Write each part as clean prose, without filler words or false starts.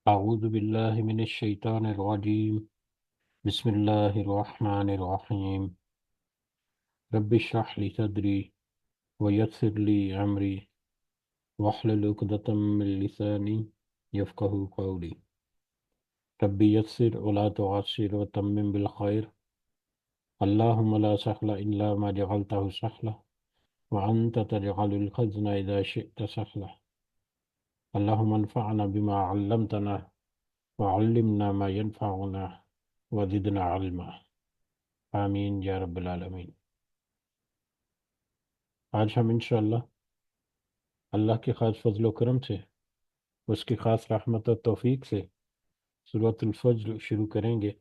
أعوذ بالله من الشيطان الرجيم بسم الله الرحمن الرحيم رب اشرح لي صدري ويسر لي أمري واحلل عقدة من لساني يفقه قولي رب يسر ولا تعسر وتمم بالخير اللهم لا سهل إلا ما جعلته سهلا وأنت تجعل الحزن إذا شئت سهلا اللهم انفعنا بما علمتنا وعلمنا ما ينفعنا وزدنا علما آمین یا رب العالمین۔ آج ہم انشاءاللہ اللہ کے خاص فضل و کرم سے، اس کی خاص رحمت و توفیق سے سورۃ الفجر شروع کریں گے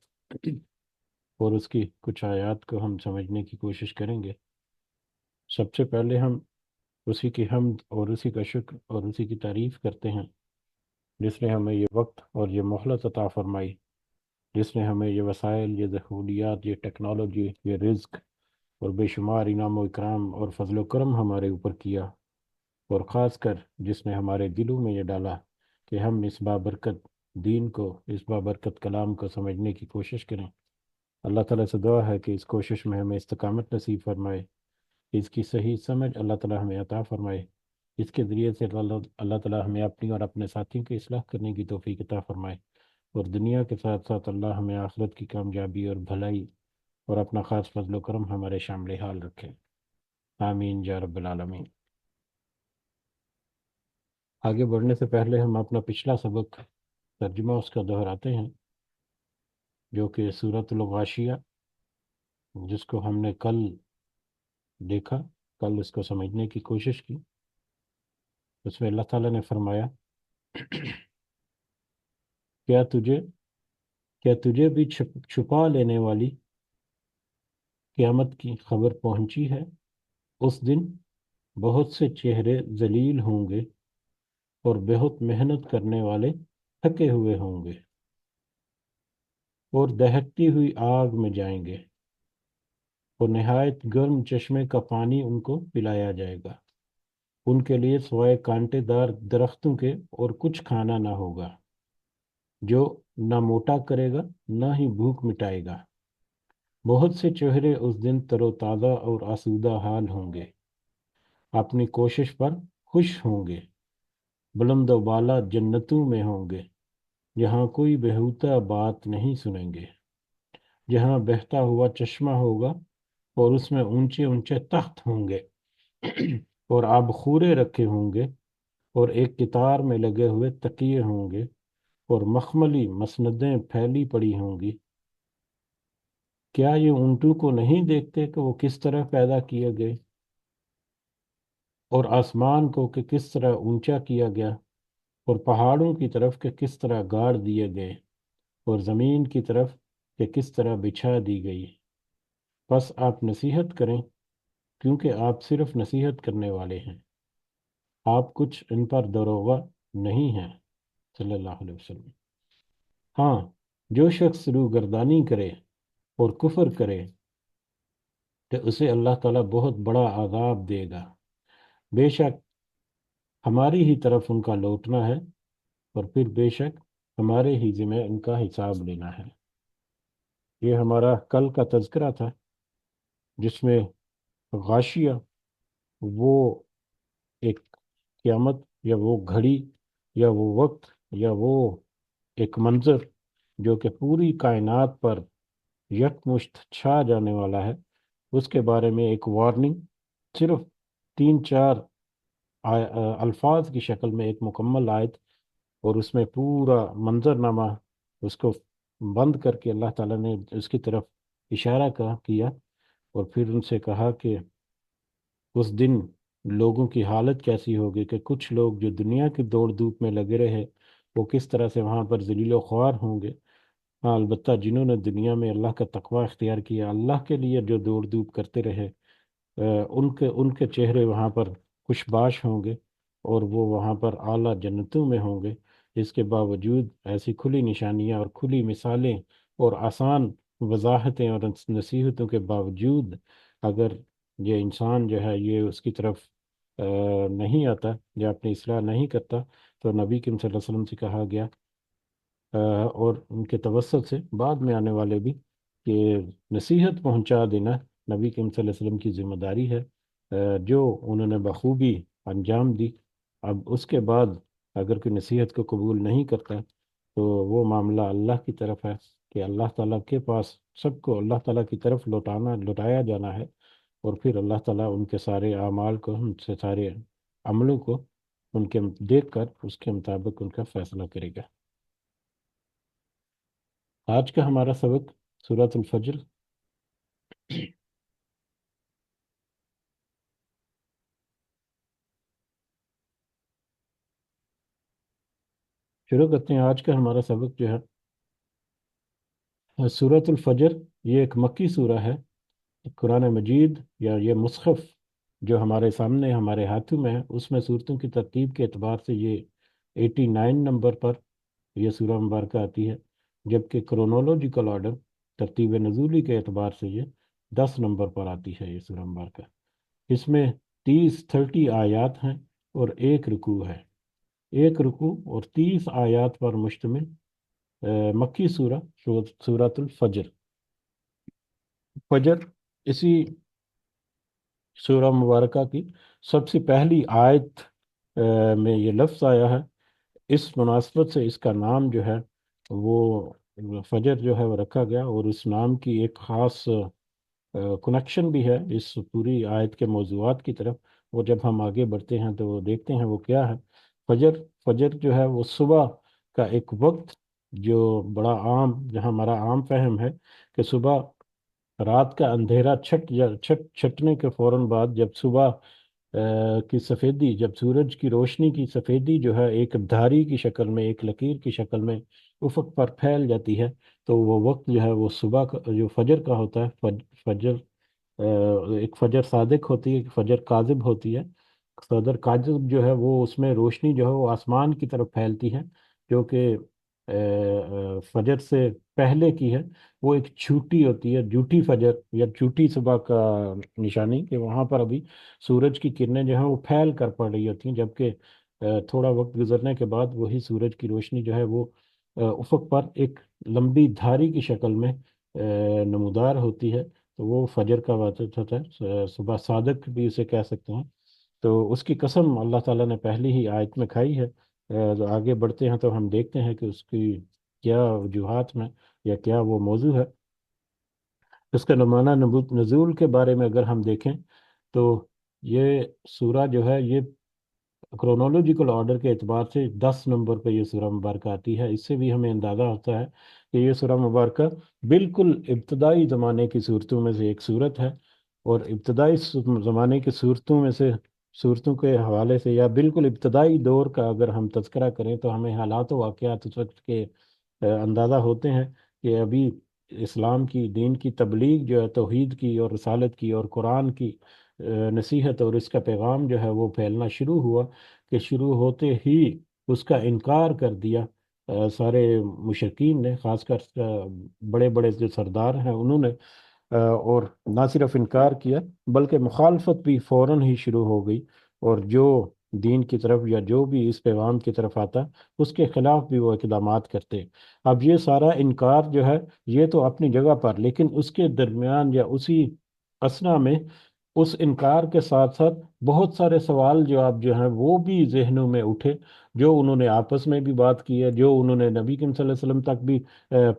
اور اس کی کچھ آیات کو ہم سمجھنے کی کوشش کریں گے۔ سب سے پہلے ہم اسی کی حمد اور اسی کا شکر اور اسی کی تعریف کرتے ہیں جس نے ہمیں یہ وقت اور یہ مہلت عطا فرمائی، جس نے ہمیں یہ وسائل، یہ سہولیات، یہ ٹیکنالوجی، یہ رزق اور بے شمار انعام و اکرام اور فضل و کرم ہمارے اوپر کیا، اور خاص کر جس نے ہمارے دلوں میں یہ ڈالا کہ ہم اس بابرکت دین کو، اس بابرکت کلام کو سمجھنے کی کوشش کریں۔ اللہ تعالیٰ سے دعا ہے کہ اس کوشش میں ہمیں استقامت نصیب فرمائے، اس کی صحیح سمجھ اللہ تعالیٰ ہمیں عطا فرمائے، اس کے ذریعے سے اللہ تعالیٰ ہمیں اپنی اور اپنے ساتھیوں کی اصلاح کرنے کی توفیق عطا فرمائے، اور دنیا کے ساتھ ساتھ اللہ ہمیں آخرت کی کامیابی اور بھلائی اور اپنا خاص فضل و کرم ہمارے شامل حال رکھے۔ آمین یا رب العالمین۔ آگے بڑھنے سے پہلے ہم اپنا پچھلا سبق ترجمہ اس کا دہراتے ہیں، جو کہ سورۃ الغاشیہ، جس کو ہم نے کل دیکھا، کل اس کو سمجھنے کی کوشش کی۔ اس میں اللہ تعالیٰ نے فرمایا، کیا تجھے بھی چھپا لینے والی قیامت کی خبر پہنچی ہے؟ اس دن بہت سے چہرے ذلیل ہوں گے اور بہت محنت کرنے والے تھکے ہوئے ہوں گے اور دہکتی ہوئی آگ میں جائیں گے، اور نہایت گرم چشمے کا پانی ان کو پلایا جائے گا۔ ان کے لیے سوائے کانٹے دار درختوں کے اور کچھ کھانا نہ ہوگا، جو نہ موٹا کرے گا نہ ہی بھوک مٹائے گا۔ بہت سے چہرے اس دن تر و تازہ اور آسودہ حال ہوں گے، اپنی کوشش پر خوش ہوں گے، بلند و بالا جنتوں میں ہوں گے، جہاں کوئی بہوتا بات نہیں سنیں گے، جہاں بہتا ہوا چشمہ ہوگا اور اس میں اونچے اونچے تخت ہوں گے اور آبخورے رکھے ہوں گے، اور ایک قطار میں لگے ہوئے تکیے ہوں گے، اور مخملی مسندیں پھیلی پڑی ہوں گی۔ کیا یہ اونٹوں کو نہیں دیکھتے کہ وہ کس طرح پیدا کیے گئے، اور آسمان کو کہ کس طرح اونچا کیا گیا، اور پہاڑوں کی طرف کہ کس طرح گاڑ دیے گئے، اور زمین کی طرف کہ کس طرح بچھا دی گئی؟ بس آپ نصیحت کریں، کیونکہ آپ صرف نصیحت کرنے والے ہیں، آپ کچھ ان پر داروغہ نہیں ہیں۔ صلی اللہ علیہ وسلم۔ ہاں، جو شخص روگردانی کرے اور کفر کرے تو اسے اللہ تعالیٰ بہت بڑا عذاب دے گا۔ بے شک ہماری ہی طرف ان کا لوٹنا ہے، اور پھر بے شک ہمارے ہی ذمہ ان کا حساب لینا ہے۔ یہ ہمارا کل کا تذکرہ تھا، جس میں غاشیہ وہ ایک قیامت یا وہ گھڑی یا وہ وقت یا وہ ایک منظر جو کہ پوری کائنات پر یکمشت چھا جانے والا ہے، اس کے بارے میں ایک وارننگ صرف 3-4 الفاظ کی شکل میں، ایک مکمل آیت، اور اس میں پورا منظرنامہ اس کو بند کر کے اللہ تعالیٰ نے اس کی طرف اشارہ کیا، اور پھر ان سے کہا کہ اس دن لوگوں کی حالت کیسی ہوگی، کہ کچھ لوگ جو دنیا کی دوڑ دھوپ میں لگے رہے وہ کس طرح سے وہاں پر ذلیل و خوار ہوں گے۔ ہاں، البتہ جنہوں نے دنیا میں اللہ کا تقوی اختیار کیا، اللہ کے لیے جو دوڑ دھوپ کرتے رہے، ان کے چہرے وہاں پر خوش باش ہوں گے، اور وہ وہاں پر اعلیٰ جنتوں میں ہوں گے۔ اس کے باوجود ایسی کھلی نشانیاں اور کھلی مثالیں اور آسان وضاحتیں اور نصیحتوں کے باوجود اگر یہ انسان جو ہے یہ اس کی طرف نہیں آتا یا اپنی اصلاح نہیں کرتا، تو نبی کریم صلی اللہ علیہ وسلم سے کہا گیا اور ان کے توسط سے بعد میں آنے والے بھی، کہ نصیحت پہنچا دینا نبی کریم صلی اللہ علیہ وسلم کی ذمہ داری ہے، جو انہوں نے بخوبی انجام دی۔ اب اس کے بعد اگر کوئی نصیحت کو قبول نہیں کرتا تو وہ معاملہ اللہ کی طرف ہے، کہ اللہ تعالیٰ کے پاس سب کو اللہ تعالیٰ کی طرف لوٹایا جانا ہے، اور پھر اللہ تعالیٰ ان کے سارے اعمال کو، ان سے سارے عملوں کو ان کے دیکھ کر اس کے مطابق ان کا فیصلہ کرے گا۔ آج کا ہمارا سبق سورۃ الفجر۔ شروع کرتے ہیں۔ آج کا ہمارا سبق جو ہے سورۃ الفجر، یہ ایک مکی سورہ ہے۔ قرآن مجید یا یہ مصحف جو ہمارے سامنے ہمارے ہاتھوں میں ہے، اس میں صورتوں کی ترتیب کے اعتبار سے یہ 89 نمبر پر یہ سورہ مبارکہ آتی ہے، جبکہ کرونولوجیکل آرڈر، ترتیب نزولی کے اعتبار سے یہ 10 نمبر پر آتی ہے یہ سورہ مبارکہ۔ اس میں 30 آیات ہیں اور ایک رکوع ہے۔ ایک رکوع اور 30 آیات پر مشتمل مکی سورہ، سورۃ الفجر۔ فجر اسی سورہ مبارکہ کی سب سے پہلی آیت میں یہ لفظ آیا ہے۔ اس مناسبت سے اس کا نام جو ہے وہ فجر جو ہے وہ رکھا گیا، اور اس نام کی ایک خاص کنیکشن بھی ہے اس پوری آیت کے موضوعات کی طرف۔ وہ جب ہم آگے بڑھتے ہیں تو وہ دیکھتے ہیں وہ کیا ہے۔ فجر، فجر جو ہے وہ صبح کا ایک وقت جو بڑا عام، جہاں ہمارا عام فہم ہے کہ صبح رات کا اندھیرا چھٹنے کے فوراً بعد جب صبح کی سفیدی، جب سورج کی روشنی کی سفیدی جو ہے ایک دھاری کی شکل میں، ایک لکیر کی شکل میں افق پر پھیل جاتی ہے، تو وہ وقت جو ہے وہ صبح کا جو فجر کا ہوتا ہے۔ فجر ایک فجر صادق ہوتی ہے، ایک فجر کاذب ہوتی ہے۔ فجر کاذب جو ہے وہ اس میں روشنی جو ہے وہ آسمان کی طرف پھیلتی ہے، جو کہ فجر سے پہلے کی ہے۔ وہ ایک جھوٹی ہوتی ہے، جھوٹی فجر یا جھوٹی صبح کا نشانی، کہ وہاں پر ابھی سورج کی کرنیں جو ہیں وہ پھیل کر پڑ رہی ہوتی ہیں، جبکہ تھوڑا وقت گزرنے کے بعد وہی سورج کی روشنی جو ہے وہ افق پر ایک لمبی دھاری کی شکل میں نمودار ہوتی ہے، تو وہ فجر کا وقت ہوتا ہے۔ صبح صادق بھی اسے کہہ سکتے ہیں۔ تو اس کی قسم اللہ تعالیٰ نے پہلی ہی آیت میں کھائی ہے۔ تو آگے بڑھتے ہیں تو ہم دیکھتے ہیں کہ اس کی کیا وجوہات میں یا کیا وہ موضوع ہے۔ اس کا نمونہ نزول کے بارے میں اگر ہم دیکھیں تو یہ سورہ جو ہے یہ کرونولوجیکل آرڈر کے اعتبار سے 10 نمبر پہ یہ سورہ مبارکہ آتی ہے۔ اس سے بھی ہمیں اندازہ ہوتا ہے کہ یہ سورہ مبارکہ بالکل ابتدائی زمانے کی صورتوں میں سے ایک صورت ہے، اور ابتدائی زمانے کی صورتوں میں سے، صورتوں کے حوالے سے یا بالکل ابتدائی دور کا اگر ہم تذکرہ کریں تو ہمیں حالات و واقعات اس وقت کے اندازہ ہوتے ہیں، کہ ابھی اسلام کی دین کی تبلیغ جو ہے، توحید کی اور رسالت کی اور قرآن کی نصیحت اور اس کا پیغام جو ہے وہ پھیلنا شروع ہوا، کہ شروع ہوتے ہی اس کا انکار کر دیا سارے مشرکین نے، خاص کر بڑے بڑے جو سردار ہیں انہوں نے، اور نہ صرف انکار کیا بلکہ مخالفت بھی فوراً ہی شروع ہو گئی، اور جو دین کی طرف یا جو بھی اس پیغام کی طرف آتا اس کے خلاف بھی وہ اقدامات کرتے۔ اب یہ سارا انکار جو ہے یہ تو اپنی جگہ پر، لیکن اس کے درمیان یا اسی اثنا میں اس انکار کے ساتھ ساتھ بہت سارے سوال جواب جو ہیں وہ بھی ذہنوں میں اٹھے، جو انہوں نے آپس میں بھی بات کی ہے، جو انہوں نے نبی کریم صلی اللہ علیہ وسلم تک بھی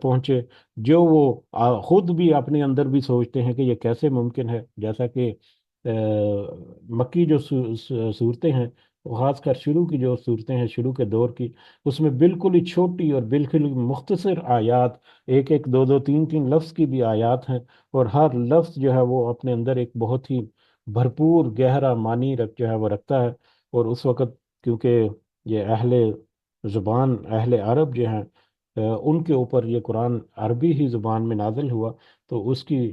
پہنچے، جو وہ خود بھی اپنے اندر بھی سوچتے ہیں کہ یہ کیسے ممکن ہے۔ جیسا کہ مکی جو صورتیں ہیں، خاص کر شروع کی جو صورتیں ہیں شروع کے دور کی، اس میں بالکل ہی چھوٹی اور بالکل ہی مختصر آیات، ایک ایک دو دو تین تین لفظ کی بھی آیات ہیں، اور ہر لفظ جو ہے وہ اپنے اندر ایک بہت ہی بھرپور گہرا معنی جو ہے وہ رکھتا ہے۔ اور اس وقت کیونکہ یہ اہل زبان، اہل عرب جو ہیں، ان کے اوپر یہ قرآن عربی ہی زبان میں نازل ہوا، تو اس کی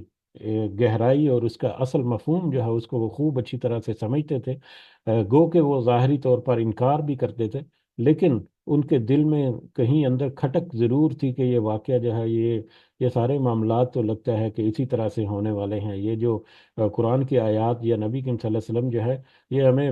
گہرائی اور اس کا اصل مفہوم جو ہے اس کو وہ خوب اچھی طرح سے سمجھتے تھے۔ گو کہ وہ ظاہری طور پر انکار بھی کرتے تھے، لیکن ان کے دل میں کہیں اندر کھٹک ضرور تھی کہ یہ واقعہ جو ہے یہ سارے معاملات تو لگتا ہے کہ اسی طرح سے ہونے والے ہیں۔ یہ جو قرآن کی آیات یا نبی کریم صلی اللہ علیہ وسلم جو ہے یہ ہمیں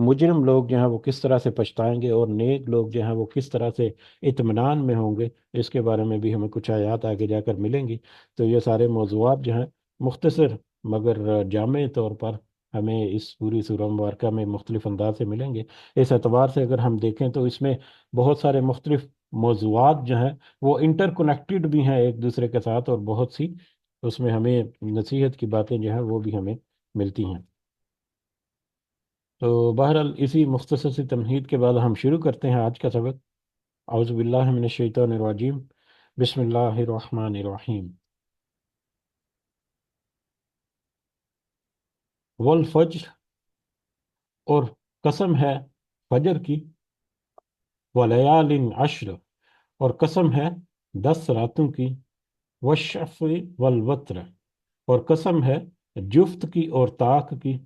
مجرم لوگ جو ہیں وہ کس طرح سے پچھتائیں گے، اور نیک لوگ جو ہیں وہ کس طرح سے اطمینان میں ہوں گے، اس کے بارے میں بھی ہمیں کچھ آیات آگے جا کر ملیں گی۔ تو یہ سارے موضوعات جو ہیں مختصر مگر جامع طور پر ہمیں اس پوری سورہ مبارکہ میں مختلف انداز سے ملیں گے۔ اس اعتبار سے اگر ہم دیکھیں تو اس میں بہت سارے مختلف موضوعات جو ہیں وہ انٹر کنیکٹڈ بھی ہیں ایک دوسرے کے ساتھ، اور بہت سی اس میں ہمیں نصیحت کی باتیں جو ہیں وہ بھی ہمیں ملتی ہیں۔ تو بہرحال اسی مختصر سی تمہید کے بعد ہم شروع کرتے ہیں آج کا سبق۔ اعوذ باللہ من الشیطان الرجیم، بسم اللہ الرحمن الرحیم۔ والفجر، اور قسم ہے فجر کی، ولیال عشر، اور قسم ہے 10 راتوں کی، والشفع والوتر، اور قسم ہے جفت کی اور طاق کی،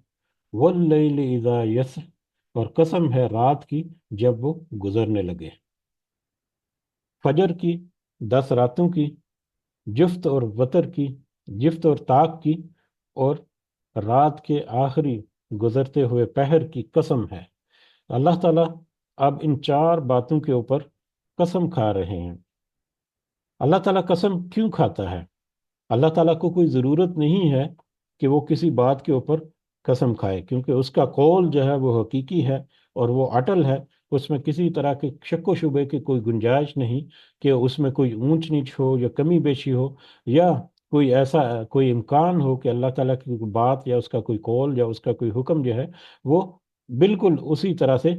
واللیل اذا یسر، اور قسم ہے رات کی جب وہ گزرنے لگے۔ فجر کی، 10 راتوں کی، جفت اور وتر کی، جفت اور طاق کی، اور رات کے آخری گزرتے ہوئے پہر کی قسم ہے۔ اللہ تعالیٰ اب ان 4 باتوں کے اوپر قسم کھا رہے ہیں۔ اللہ تعالیٰ قسم کیوں کھاتا ہے؟ اللہ تعالیٰ کو کوئی ضرورت نہیں ہے کہ وہ کسی بات کے اوپر قسم کھائے، کیونکہ اس کا قول جو ہے وہ حقیقی ہے اور وہ اٹل ہے۔ اس میں کسی طرح کے شک و شبے کی کوئی گنجائش نہیں کہ اس میں کوئی اونچ نیچ ہو یا کمی بیشی ہو، یا کوئی ایسا کوئی امکان ہو کہ اللہ تعالیٰ کی کوئی بات یا اس کا کوئی قول یا اس کا کوئی حکم جو ہے وہ بالکل اسی طرح سے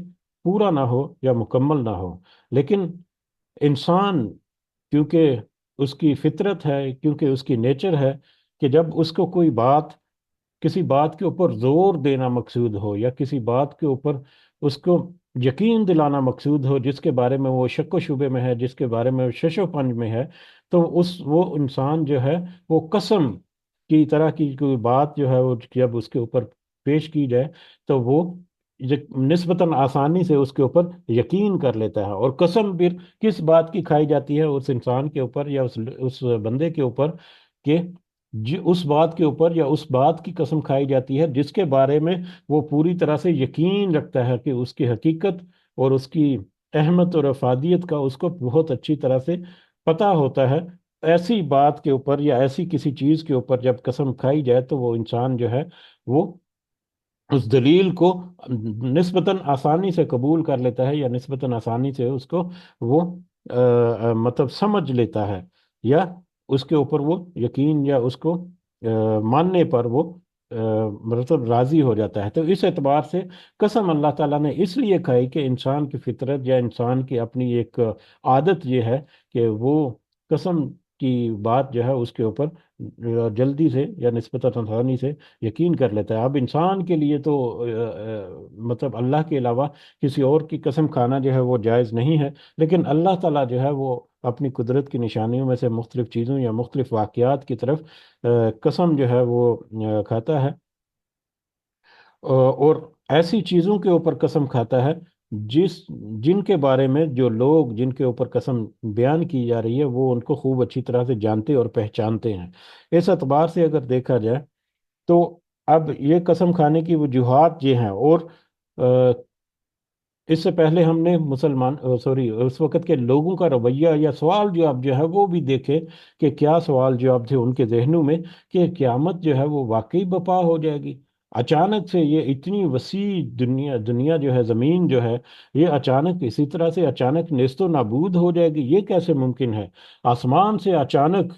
پورا نہ ہو یا مکمل نہ ہو۔ لیکن انسان، کیونکہ اس کی فطرت ہے، کیونکہ اس کی نیچر ہے کہ جب اس کو کوئی بات، کسی بات کے اوپر زور دینا مقصود ہو، یا کسی بات کے اوپر اس کو یقین دلانا مقصود ہو جس کے بارے میں وہ شک و شبے میں ہے، جس کے بارے میں وہ شش و پنج میں ہے، تو وہ انسان جو ہے وہ قسم کی طرح کی کوئی بات جو ہے وہ جب اس کے اوپر پیش کی جائے تو وہ نسبتاً آسانی سے اس کے اوپر یقین کر لیتا ہے۔ اور قسم پھر کس بات کی کھائی جاتی ہے؟ اس انسان کے اوپر یا اس بندے کے اوپر، کہ اس بات کے اوپر یا اس بات کی قسم کھائی جاتی ہے جس کے بارے میں وہ پوری طرح سے یقین رکھتا ہے کہ اس کی حقیقت اور اس کی اہمیت اور افادیت کا اس کو بہت اچھی طرح سے پتہ ہوتا ہے۔ ایسی بات کے اوپر یا ایسی کسی چیز کے اوپر جب قسم کھائی جائے تو وہ انسان جو ہے وہ اس دلیل کو نسبتاً آسانی سے قبول کر لیتا ہے، یا نسبتاً آسانی سے اس کو وہ مطلب سمجھ لیتا ہے، یا اس کے اوپر وہ یقین یا اس کو ماننے پر وہ مطلب راضی ہو جاتا ہے۔ تو اس اعتبار سے قسم اللہ تعالیٰ نے اس لیے کھائی کہ انسان کی فطرت یا انسان کی اپنی ایک عادت یہ ہے کہ وہ قسم کی بات جو ہے اس کے اوپر جلدی سے یا نسبتاً آسانی سے یقین کر لیتا ہے۔ اب انسان کے لیے تو مطلب اللہ کے علاوہ کسی اور کی قسم کھانا جو ہے وہ جائز نہیں ہے، لیکن اللہ تعالیٰ جو ہے وہ اپنی قدرت کی نشانیوں میں سے مختلف چیزوں یا مختلف واقعات کی طرف قسم جو ہے وہ کھاتا ہے، اور ایسی چیزوں کے اوپر قسم کھاتا ہے جس جن کے بارے میں جو لوگ جن کے اوپر قسم بیان کی جا رہی ہے وہ ان کو خوب اچھی طرح سے جانتے اور پہچانتے ہیں۔ اس اعتبار سے اگر دیکھا جائے تو اب یہ قسم کھانے کی وجوہات یہ ہیں، اور اس سے پہلے ہم نے سوری اس وقت کے لوگوں کا رویہ یا سوال جواب جو ہے وہ بھی دیکھے کہ کیا سوال جواب تھے ان کے ذہنوں میں، کہ قیامت جو ہے وہ واقعی بپا ہو جائے گی؟ اچانک سے یہ اتنی وسیع دنیا جو ہے، زمین جو ہے، یہ اچانک اسی طرح سے اچانک نیست و نابود ہو جائے گی؟ یہ کیسے ممکن ہے؟ آسمان سے اچانک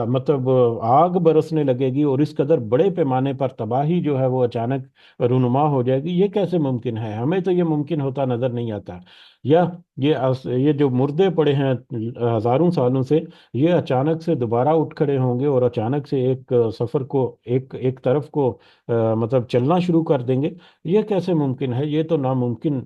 مطلب آگ برسنے لگے گی، اور اس قدر بڑے پیمانے پر تباہی جو ہے وہ اچانک رونما ہو جائے گی؟ یہ کیسے ممکن ہے؟ ہمیں تو یہ ممکن ہوتا نظر نہیں آتا۔ یا یہ جو مردے پڑے ہیں ہزاروں سالوں سے، یہ اچانک سے دوبارہ اٹھ کھڑے ہوں گے اور اچانک سے ایک سفر کو ایک طرف کو مطلب چلنا شروع کر دیں گے؟ یہ کیسے ممکن ہے؟ یہ تو ناممکن،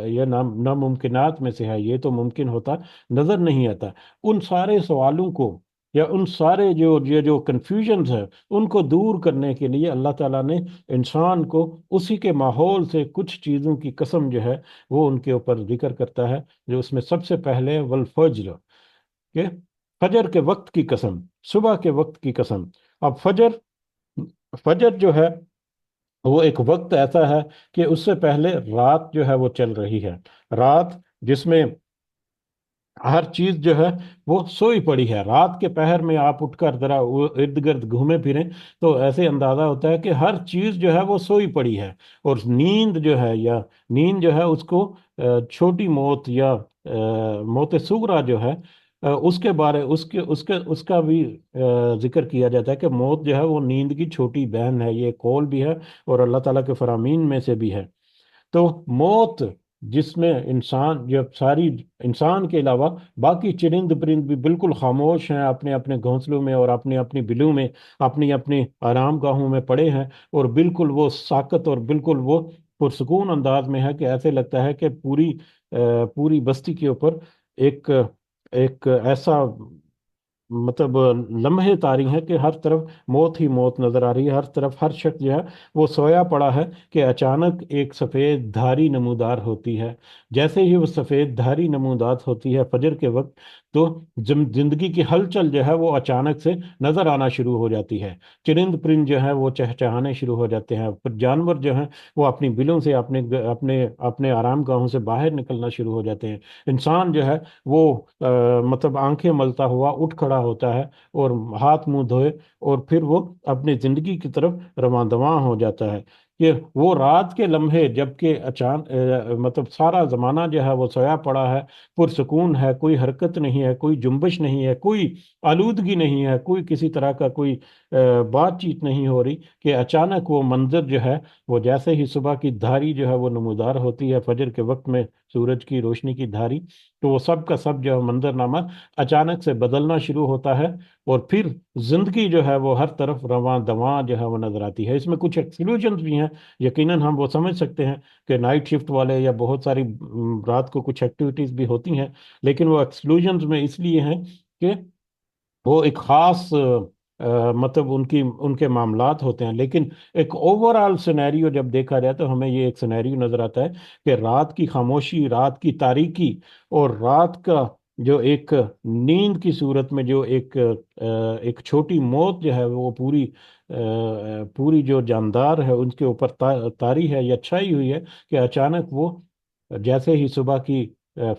یہ ناممکنات میں سے ہے، یہ تو ممکن ہوتا نظر نہیں آتا۔ ان سارے سوالوں کو یا ان سارے جو کنفیوژنز ہیں ان کو دور کرنے کے لیے اللہ تعالیٰ نے انسان کو اسی کے ماحول سے کچھ چیزوں کی قسم جو ہے وہ ان کے اوپر ذکر کرتا ہے، جو اس میں سب سے پہلے والفجر، کہ فجر کے وقت کی قسم، صبح کے وقت کی قسم۔ اب فجر جو ہے وہ ایک وقت ایسا ہے کہ اس سے پہلے رات جو ہے وہ چل رہی ہے، رات جس میں ہر چیز جو ہے وہ سوئی پڑی ہے۔ رات کے پہر میں آپ اٹھ کر ذرا ارد گرد گھومے پھریں تو ایسے اندازہ ہوتا ہے کہ ہر چیز جو ہے وہ سوئی پڑی ہے، اور نیند جو ہے، یا نیند جو ہے اس کو چھوٹی موت یا موت صغرا جو ہے، اس کے بارے اس کا بھی ذکر کیا جاتا ہے کہ موت جو ہے وہ نیند کی چھوٹی بہن ہے، یہ قول بھی ہے اور اللہ تعالیٰ کے فرامین میں سے بھی ہے۔ تو موت جس میں انسان، جب ساری انسان کے علاوہ باقی چرند پرند بھی بالکل خاموش ہیں، اپنے اپنے گھونسلوں میں اور اپنی اپنی بلوں میں، اپنی اپنی آرام گاہوں میں پڑے ہیں، اور بالکل وہ ساکت اور بالکل وہ پرسکون انداز میں ہے کہ ایسے لگتا ہے کہ پوری بستی کے اوپر ایک ایک ایسا مطلب لمحے طاری ہیں کہ ہر طرف موت ہی موت نظر آ رہی ہے، ہر طرف ہر شخص جو ہے وہ سویا پڑا ہے کہ اچانک ایک سفید دھاری نمودار ہوتی ہے۔ جیسے ہی وہ سفید دھاری نمودار ہوتی ہے فجر کے وقت، تو زندگی کی ہلچل جو ہے وہ اچانک سے نظر آنا شروع ہو جاتی ہے۔ چرند پرند جو ہے وہ چہچہانے شروع ہو جاتے ہیں، پھر جانور جو ہیں وہ اپنی بلوں سے اپنے آرام گاہوں سے باہر نکلنا شروع ہو جاتے ہیں۔ انسان جو ہے وہ مطلب آنکھیں ملتا ہوا اٹھ کھڑا ہوتا ہے اور ہاتھ منہ دھوئے، اور پھر وہ اپنی زندگی کی طرف رواں دواں ہو جاتا ہے۔ کہ وہ رات کے لمحے جب کہ مطلب سارا زمانہ جو ہے وہ سویا پڑا ہے، پرسکون ہے، کوئی حرکت نہیں ہے، کوئی جنبش نہیں ہے، کوئی آلودگی نہیں ہے، کوئی کسی طرح کا کوئی بات چیت نہیں ہو رہی، کہ اچانک وہ منظر جو ہے وہ جیسے ہی صبح کی دھاری جو ہے وہ نمودار ہوتی ہے فجر کے وقت میں، سورج کی روشنی کی دھاری، تو وہ سب کا سب جو ہے منظر نامہ اچانک سے بدلنا شروع ہوتا ہے، اور پھر زندگی جو ہے وہ ہر طرف رواں دواں جو ہے وہ نظر آتی ہے۔ اس میں کچھ ایکسکلوژنز بھی ہیں، یقیناً ہم وہ سمجھ سکتے ہیں کہ نائٹ شفٹ والے یا بہت ساری رات کو کچھ ایکٹیویٹیز بھی ہوتی ہیں، لیکن وہ ایکسکلوژنز میں اس لیے ہیں کہ وہ ایک خاص مطلب ان کے معاملات ہوتے ہیں، لیکن ایک اوور آل سینیریو جب دیکھا جائے تو ہمیں یہ ایک سینیریو نظر آتا ہے کہ رات کی خاموشی، رات کی تاریکی، اور رات کا جو ایک نیند کی صورت میں جو ایک چھوٹی موت جو ہے وہ پوری جو جاندار ہے ان کے اوپر طاری ہے یا چھائی ہوئی ہے، کہ اچانک وہ جیسے ہی صبح کی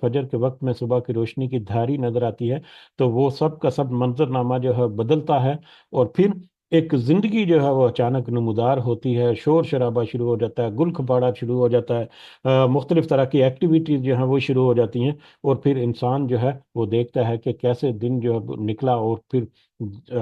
فجر کے وقت میں صبح کی روشنی کی دھاری نظر آتی ہے، تو وہ سب کا سب منظرنامہ جو ہے بدلتا ہے، اور پھر ایک زندگی جو ہے وہ اچانک نمودار ہوتی ہے، شور شرابہ شروع ہو جاتا ہے، گل کھپاڑا شروع ہو جاتا ہے، مختلف طرح کی ایکٹیویٹیز جو ہیں وہ شروع ہو جاتی ہیں، اور پھر انسان جو ہے وہ دیکھتا ہے کہ کیسے دن جو ہے نکلا، اور پھر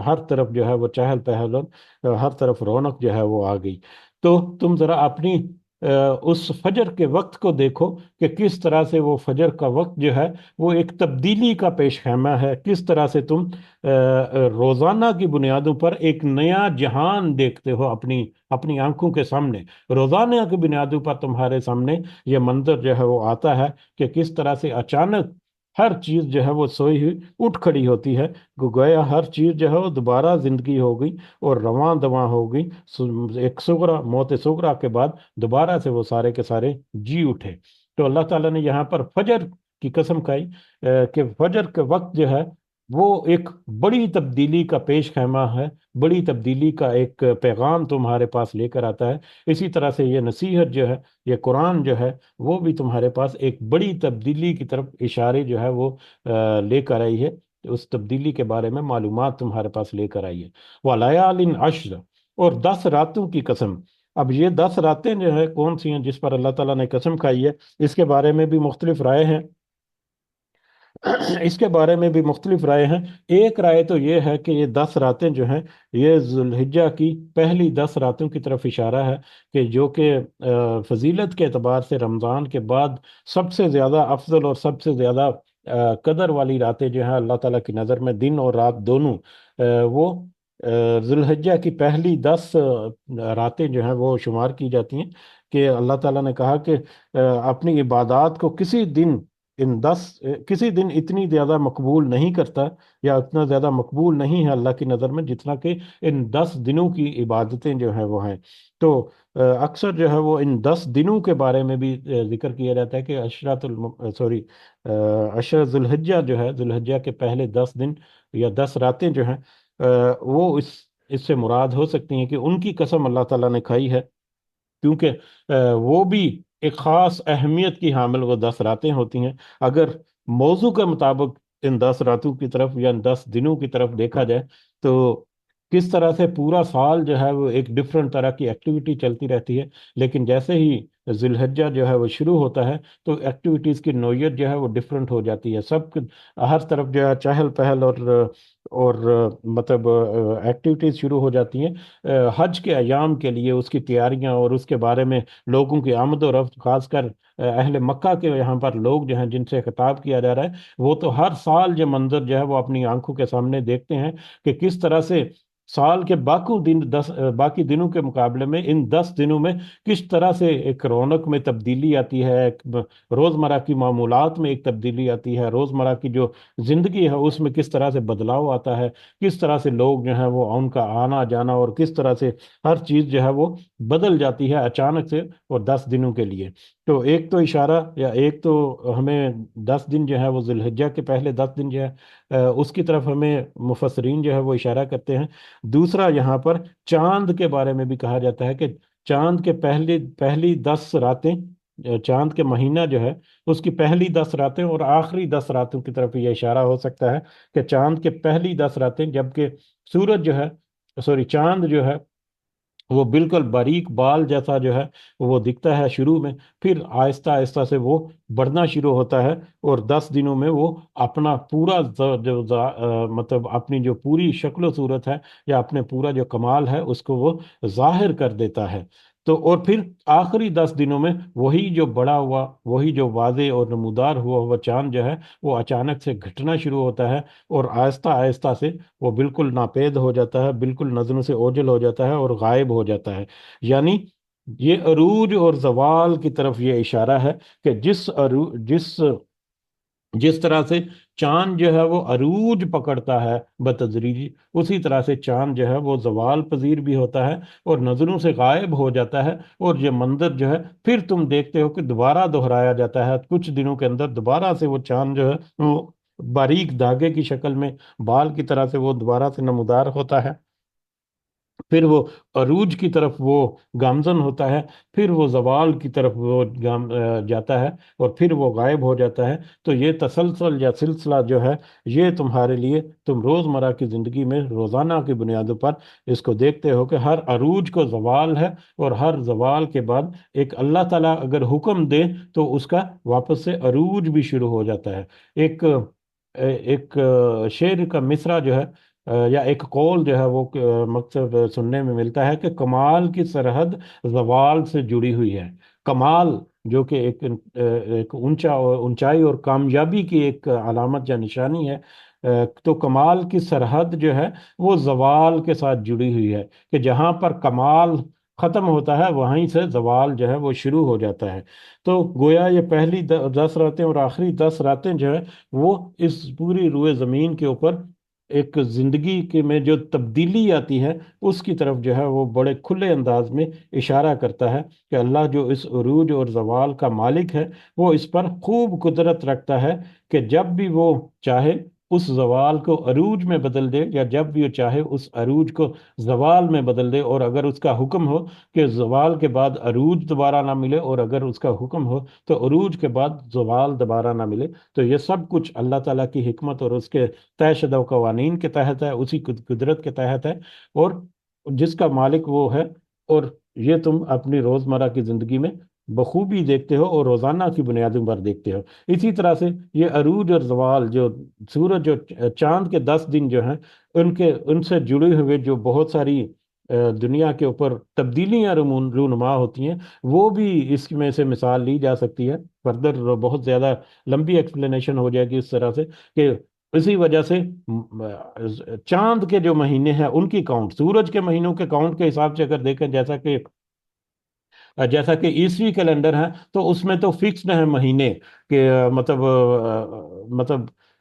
ہر طرف جو ہے وہ چہل پہل اور ہر طرف رونق جو ہے وہ آ گئی۔ تو تم ذرا اپنی اس فجر کے وقت کو دیکھو کہ کس طرح سے وہ فجر کا وقت جو ہے وہ ایک تبدیلی کا پیش خیمہ ہے، کس طرح سے تم روزانہ کی بنیادوں پر ایک نیا جہان دیکھتے ہو اپنی اپنی آنکھوں کے سامنے۔ روزانہ کی بنیادوں پر تمہارے سامنے یہ منظر جو ہے وہ آتا ہے کہ کس طرح سے اچانک ہر چیز جو ہے وہ سوئی ہوئی اٹھ کھڑی ہوتی ہے، گویا ہر چیز جو ہے وہ دوبارہ زندگی ہو گئی اور رواں دواں ہو گئی، ایک سغرا موت سغرا کے بعد دوبارہ سے وہ سارے کے سارے جی اٹھے۔ تو اللہ تعالیٰ نے یہاں پر فجر کی قسم کھائی کہ فجر کے وقت جو ہے وہ ایک بڑی تبدیلی کا پیش خیمہ ہے، بڑی تبدیلی کا ایک پیغام تمہارے پاس لے کر آتا ہے۔ اسی طرح سے یہ نصیحت جو ہے، یہ قرآن جو ہے، وہ بھی تمہارے پاس ایک بڑی تبدیلی کی طرف اشارے جو ہے وہ لے کر آئی ہے، اس تبدیلی کے بارے میں معلومات تمہارے پاس لے کر آئی ہے۔ وَلَيَالٍ عَشْرٍ، اور 10 راتوں کی قسم۔ اب یہ 10 راتیں جو ہے کون سی ہیں جس پر اللہ تعالیٰ نے قسم کھائی ہے، اس کے بارے میں بھی مختلف رائے ہیں۔ اس کے بارے میں بھی مختلف رائے ہیں۔ ایک رائے تو یہ ہے کہ یہ 10 راتیں جو ہیں یہ ذوالحجہ کی پہلی 10 راتوں کی طرف اشارہ ہے، کہ جو کہ فضیلت کے اعتبار سے رمضان کے بعد سب سے زیادہ افضل اور سب سے زیادہ قدر والی راتیں جو ہیں اللہ تعالیٰ کی نظر میں، دن اور رات دونوں، وہ ذوالحجہ کی پہلی 10 راتیں جو ہیں وہ شمار کی جاتی ہیں، کہ اللہ تعالیٰ نے کہا کہ اپنی عبادات کو کسی دن اتنی زیادہ مقبول نہیں کرتا، یا اتنا زیادہ مقبول نہیں ہے اللہ کی نظر میں جتنا کہ ان 10 دنوں کی عبادتیں جو ہیں وہ ہیں۔ تو اکثر جو ہے وہ ان 10 دنوں کے بارے میں بھی ذکر کیا جاتا ہے کہ عشرہ ذوالحجہ جو ہے، ذوالحجہ کے پہلے 10 دن یا 10 راتیں جو ہیں وہ اس سے مراد ہو سکتی ہیں کہ ان کی قسم اللہ تعالیٰ نے کھائی ہے۔ کیونکہ وہ بھی ایک خاص اہمیت کی حامل وہ 10 راتیں ہوتی ہیں۔ اگر موضوع کے مطابق ان 10 راتوں کی طرف یا ان 10 دنوں کی طرف دیکھا جائے تو کس طرح سے پورا سال جو ہے وہ ایک ڈفرنٹ طرح کی ایکٹیویٹی چلتی رہتی ہے، لیکن جیسے ہی ذی الحجہ جو ہے وہ شروع ہوتا ہے تو ایکٹیویٹیز کی نوعیت جو ہے وہ ڈفرنٹ ہو جاتی ہے، ہر طرف جو ہے چہل پہل اور مطلب ایکٹیویٹیز شروع ہو جاتی ہیں حج کے ایام کے لیے، اس کی تیاریاں اور اس کے بارے میں لوگوں کی آمد و رفت، خاص کر اہل مکہ کے یہاں پر لوگ جو ہیں جن سے خطاب کیا جا رہا ہے، وہ تو ہر سال یہ منظر جو ہے وہ اپنی آنکھوں کے سامنے دیکھتے ہیں کہ کس طرح سے سال کے باقی دنوں کے مقابلے میں ان 10 دنوں میں کس طرح سے ایک رونق میں تبدیلی آتی ہے، ایک روزمرہ کی معمولات میں ایک تبدیلی آتی ہے، روزمرہ کی جو زندگی ہے اس میں کس طرح سے بدلاؤ آتا ہے، کس طرح سے لوگ جو ہیں وہ ان کا آنا جانا اور کس طرح سے ہر چیز جو ہے وہ بدل جاتی ہے اچانک سے اور 10 دنوں کے لیے۔ تو ایک تو اشارہ یا ایک تو ہمیں 10 دن جو ہے وہ ذی الحجہ کے پہلے 10 دن جو ہے اس کی طرف ہمیں مفسرین جو ہے وہ اشارہ کرتے ہیں۔ دوسرا یہاں پر چاند کے بارے میں بھی کہا جاتا ہے کہ چاند کے پہلی 10 راتیں، چاند کے مہینہ جو ہے اس کی پہلی 10 راتیں اور آخری 10 راتوں کی طرف یہ اشارہ ہو سکتا ہے کہ چاند کے پہلی 10 راتیں، جبکہ سورج جو ہے، سوری چاند جو ہے وہ بالکل باریک بال جیسا جو ہے وہ دکھتا ہے شروع میں، پھر آہستہ آہستہ سے وہ بڑھنا شروع ہوتا ہے اور 10 دنوں میں وہ اپنا پورا مطلب اپنی جو پوری شکل و صورت ہے یا اپنے پورا جو کمال ہے اس کو وہ ظاہر کر دیتا ہے۔ تو اور پھر آخری 10 دنوں میں وہی جو بڑا ہوا، وہی جو واضح اور نمودار ہوا چاند جو ہے وہ اچانک سے گھٹنا شروع ہوتا ہے اور آہستہ آہستہ سے وہ بالکل ناپید ہو جاتا ہے، بالکل نظروں سے اوجھل ہو جاتا ہے اور غائب ہو جاتا ہے۔ یعنی یہ عروج اور زوال کی طرف یہ اشارہ ہے کہ جس طرح سے چاند جو ہے وہ عروج پکڑتا ہے بتدریجی، اسی طرح سے چاند جو ہے وہ زوال پذیر بھی ہوتا ہے اور نظروں سے غائب ہو جاتا ہے، اور یہ منظر جو ہے پھر تم دیکھتے ہو کہ دوبارہ دہرایا جاتا ہے کچھ دنوں کے اندر، دوبارہ سے وہ چاند جو ہے وہ باریک دھاگے کی شکل میں بال کی طرح سے وہ دوبارہ سے نمودار ہوتا ہے، پھر وہ عروج کی طرف وہ گامزن ہوتا ہے، پھر وہ زوال کی طرف وہ جاتا ہے اور پھر وہ غائب ہو جاتا ہے۔ تو یہ تسلسل یا سلسلہ جو ہے یہ تمہارے لیے، تم روزمرہ کی زندگی میں روزانہ کی بنیادوں پر اس کو دیکھتے ہو کہ ہر عروج کو زوال ہے، اور ہر زوال کے بعد ایک اللہ تعالیٰ اگر حکم دے تو اس کا واپس سے عروج بھی شروع ہو جاتا ہے۔ ایک ایک شعر کا مصرع جو ہے یا ایک قول جو ہے وہ مقصد سننے میں ملتا ہے کہ کمال کی سرحد زوال سے جڑی ہوئی ہے۔ کمال جو کہ ایک اونچائی اور کامیابی کی ایک علامت یا نشانی ہے، تو کمال کی سرحد جو ہے وہ زوال کے ساتھ جڑی ہوئی ہے، کہ جہاں پر کمال ختم ہوتا ہے وہیں سے زوال جو ہے وہ شروع ہو جاتا ہے۔ تو گویا یہ پہلی 10 راتیں اور آخری 10 راتیں جو ہے وہ اس پوری روئے زمین کے اوپر ایک زندگی کے میں جو تبدیلی آتی ہے اس کی طرف جو ہے وہ بڑے کھلے انداز میں اشارہ کرتا ہے کہ اللہ جو اس عروج اور زوال کا مالک ہے وہ اس پر خوب قدرت رکھتا ہے کہ جب بھی وہ چاہے اس زوال کو عروج میں بدل دے، یا جب بھی وہ چاہے اس عروج کو زوال میں بدل دے، اور اگر اس کا حکم ہو کہ زوال کے بعد عروج دوبارہ نہ ملے، اور اگر اس کا حکم ہو تو عروج کے بعد زوال دوبارہ نہ ملے، تو یہ سب کچھ اللہ تعالیٰ کی حکمت اور اس کے طے شدہ قوانین کے تحت ہے، اسی قدرت کے تحت ہے، اور جس کا مالک وہ ہے، اور یہ تم اپنی روزمرہ کی زندگی میں بخوبی دیکھتے ہو اور روزانہ کی بنیادوں پر دیکھتے ہو۔ اسی طرح سے یہ عروج اور زوال، جو سورج اور چاند کے 10 دن جو ہیں ان سے جڑے ہوئے جو بہت ساری دنیا کے اوپر تبدیلیاں رونما ہوتی ہیں، وہ بھی اس میں سے مثال لی جا سکتی ہے۔ فردر بہت زیادہ لمبی ایکسپلینیشن ہو جائے گی اس طرح سے کہ اسی وجہ سے چاند کے جو مہینے ہیں ان کی کاؤنٹ سورج کے مہینوں کے کاؤنٹ کے حساب سے اگر دیکھیں، جیسا کہ عیسوی کیلنڈر ہے تو اس میں تو فکسڈ ہیں مہینے کہ مطلب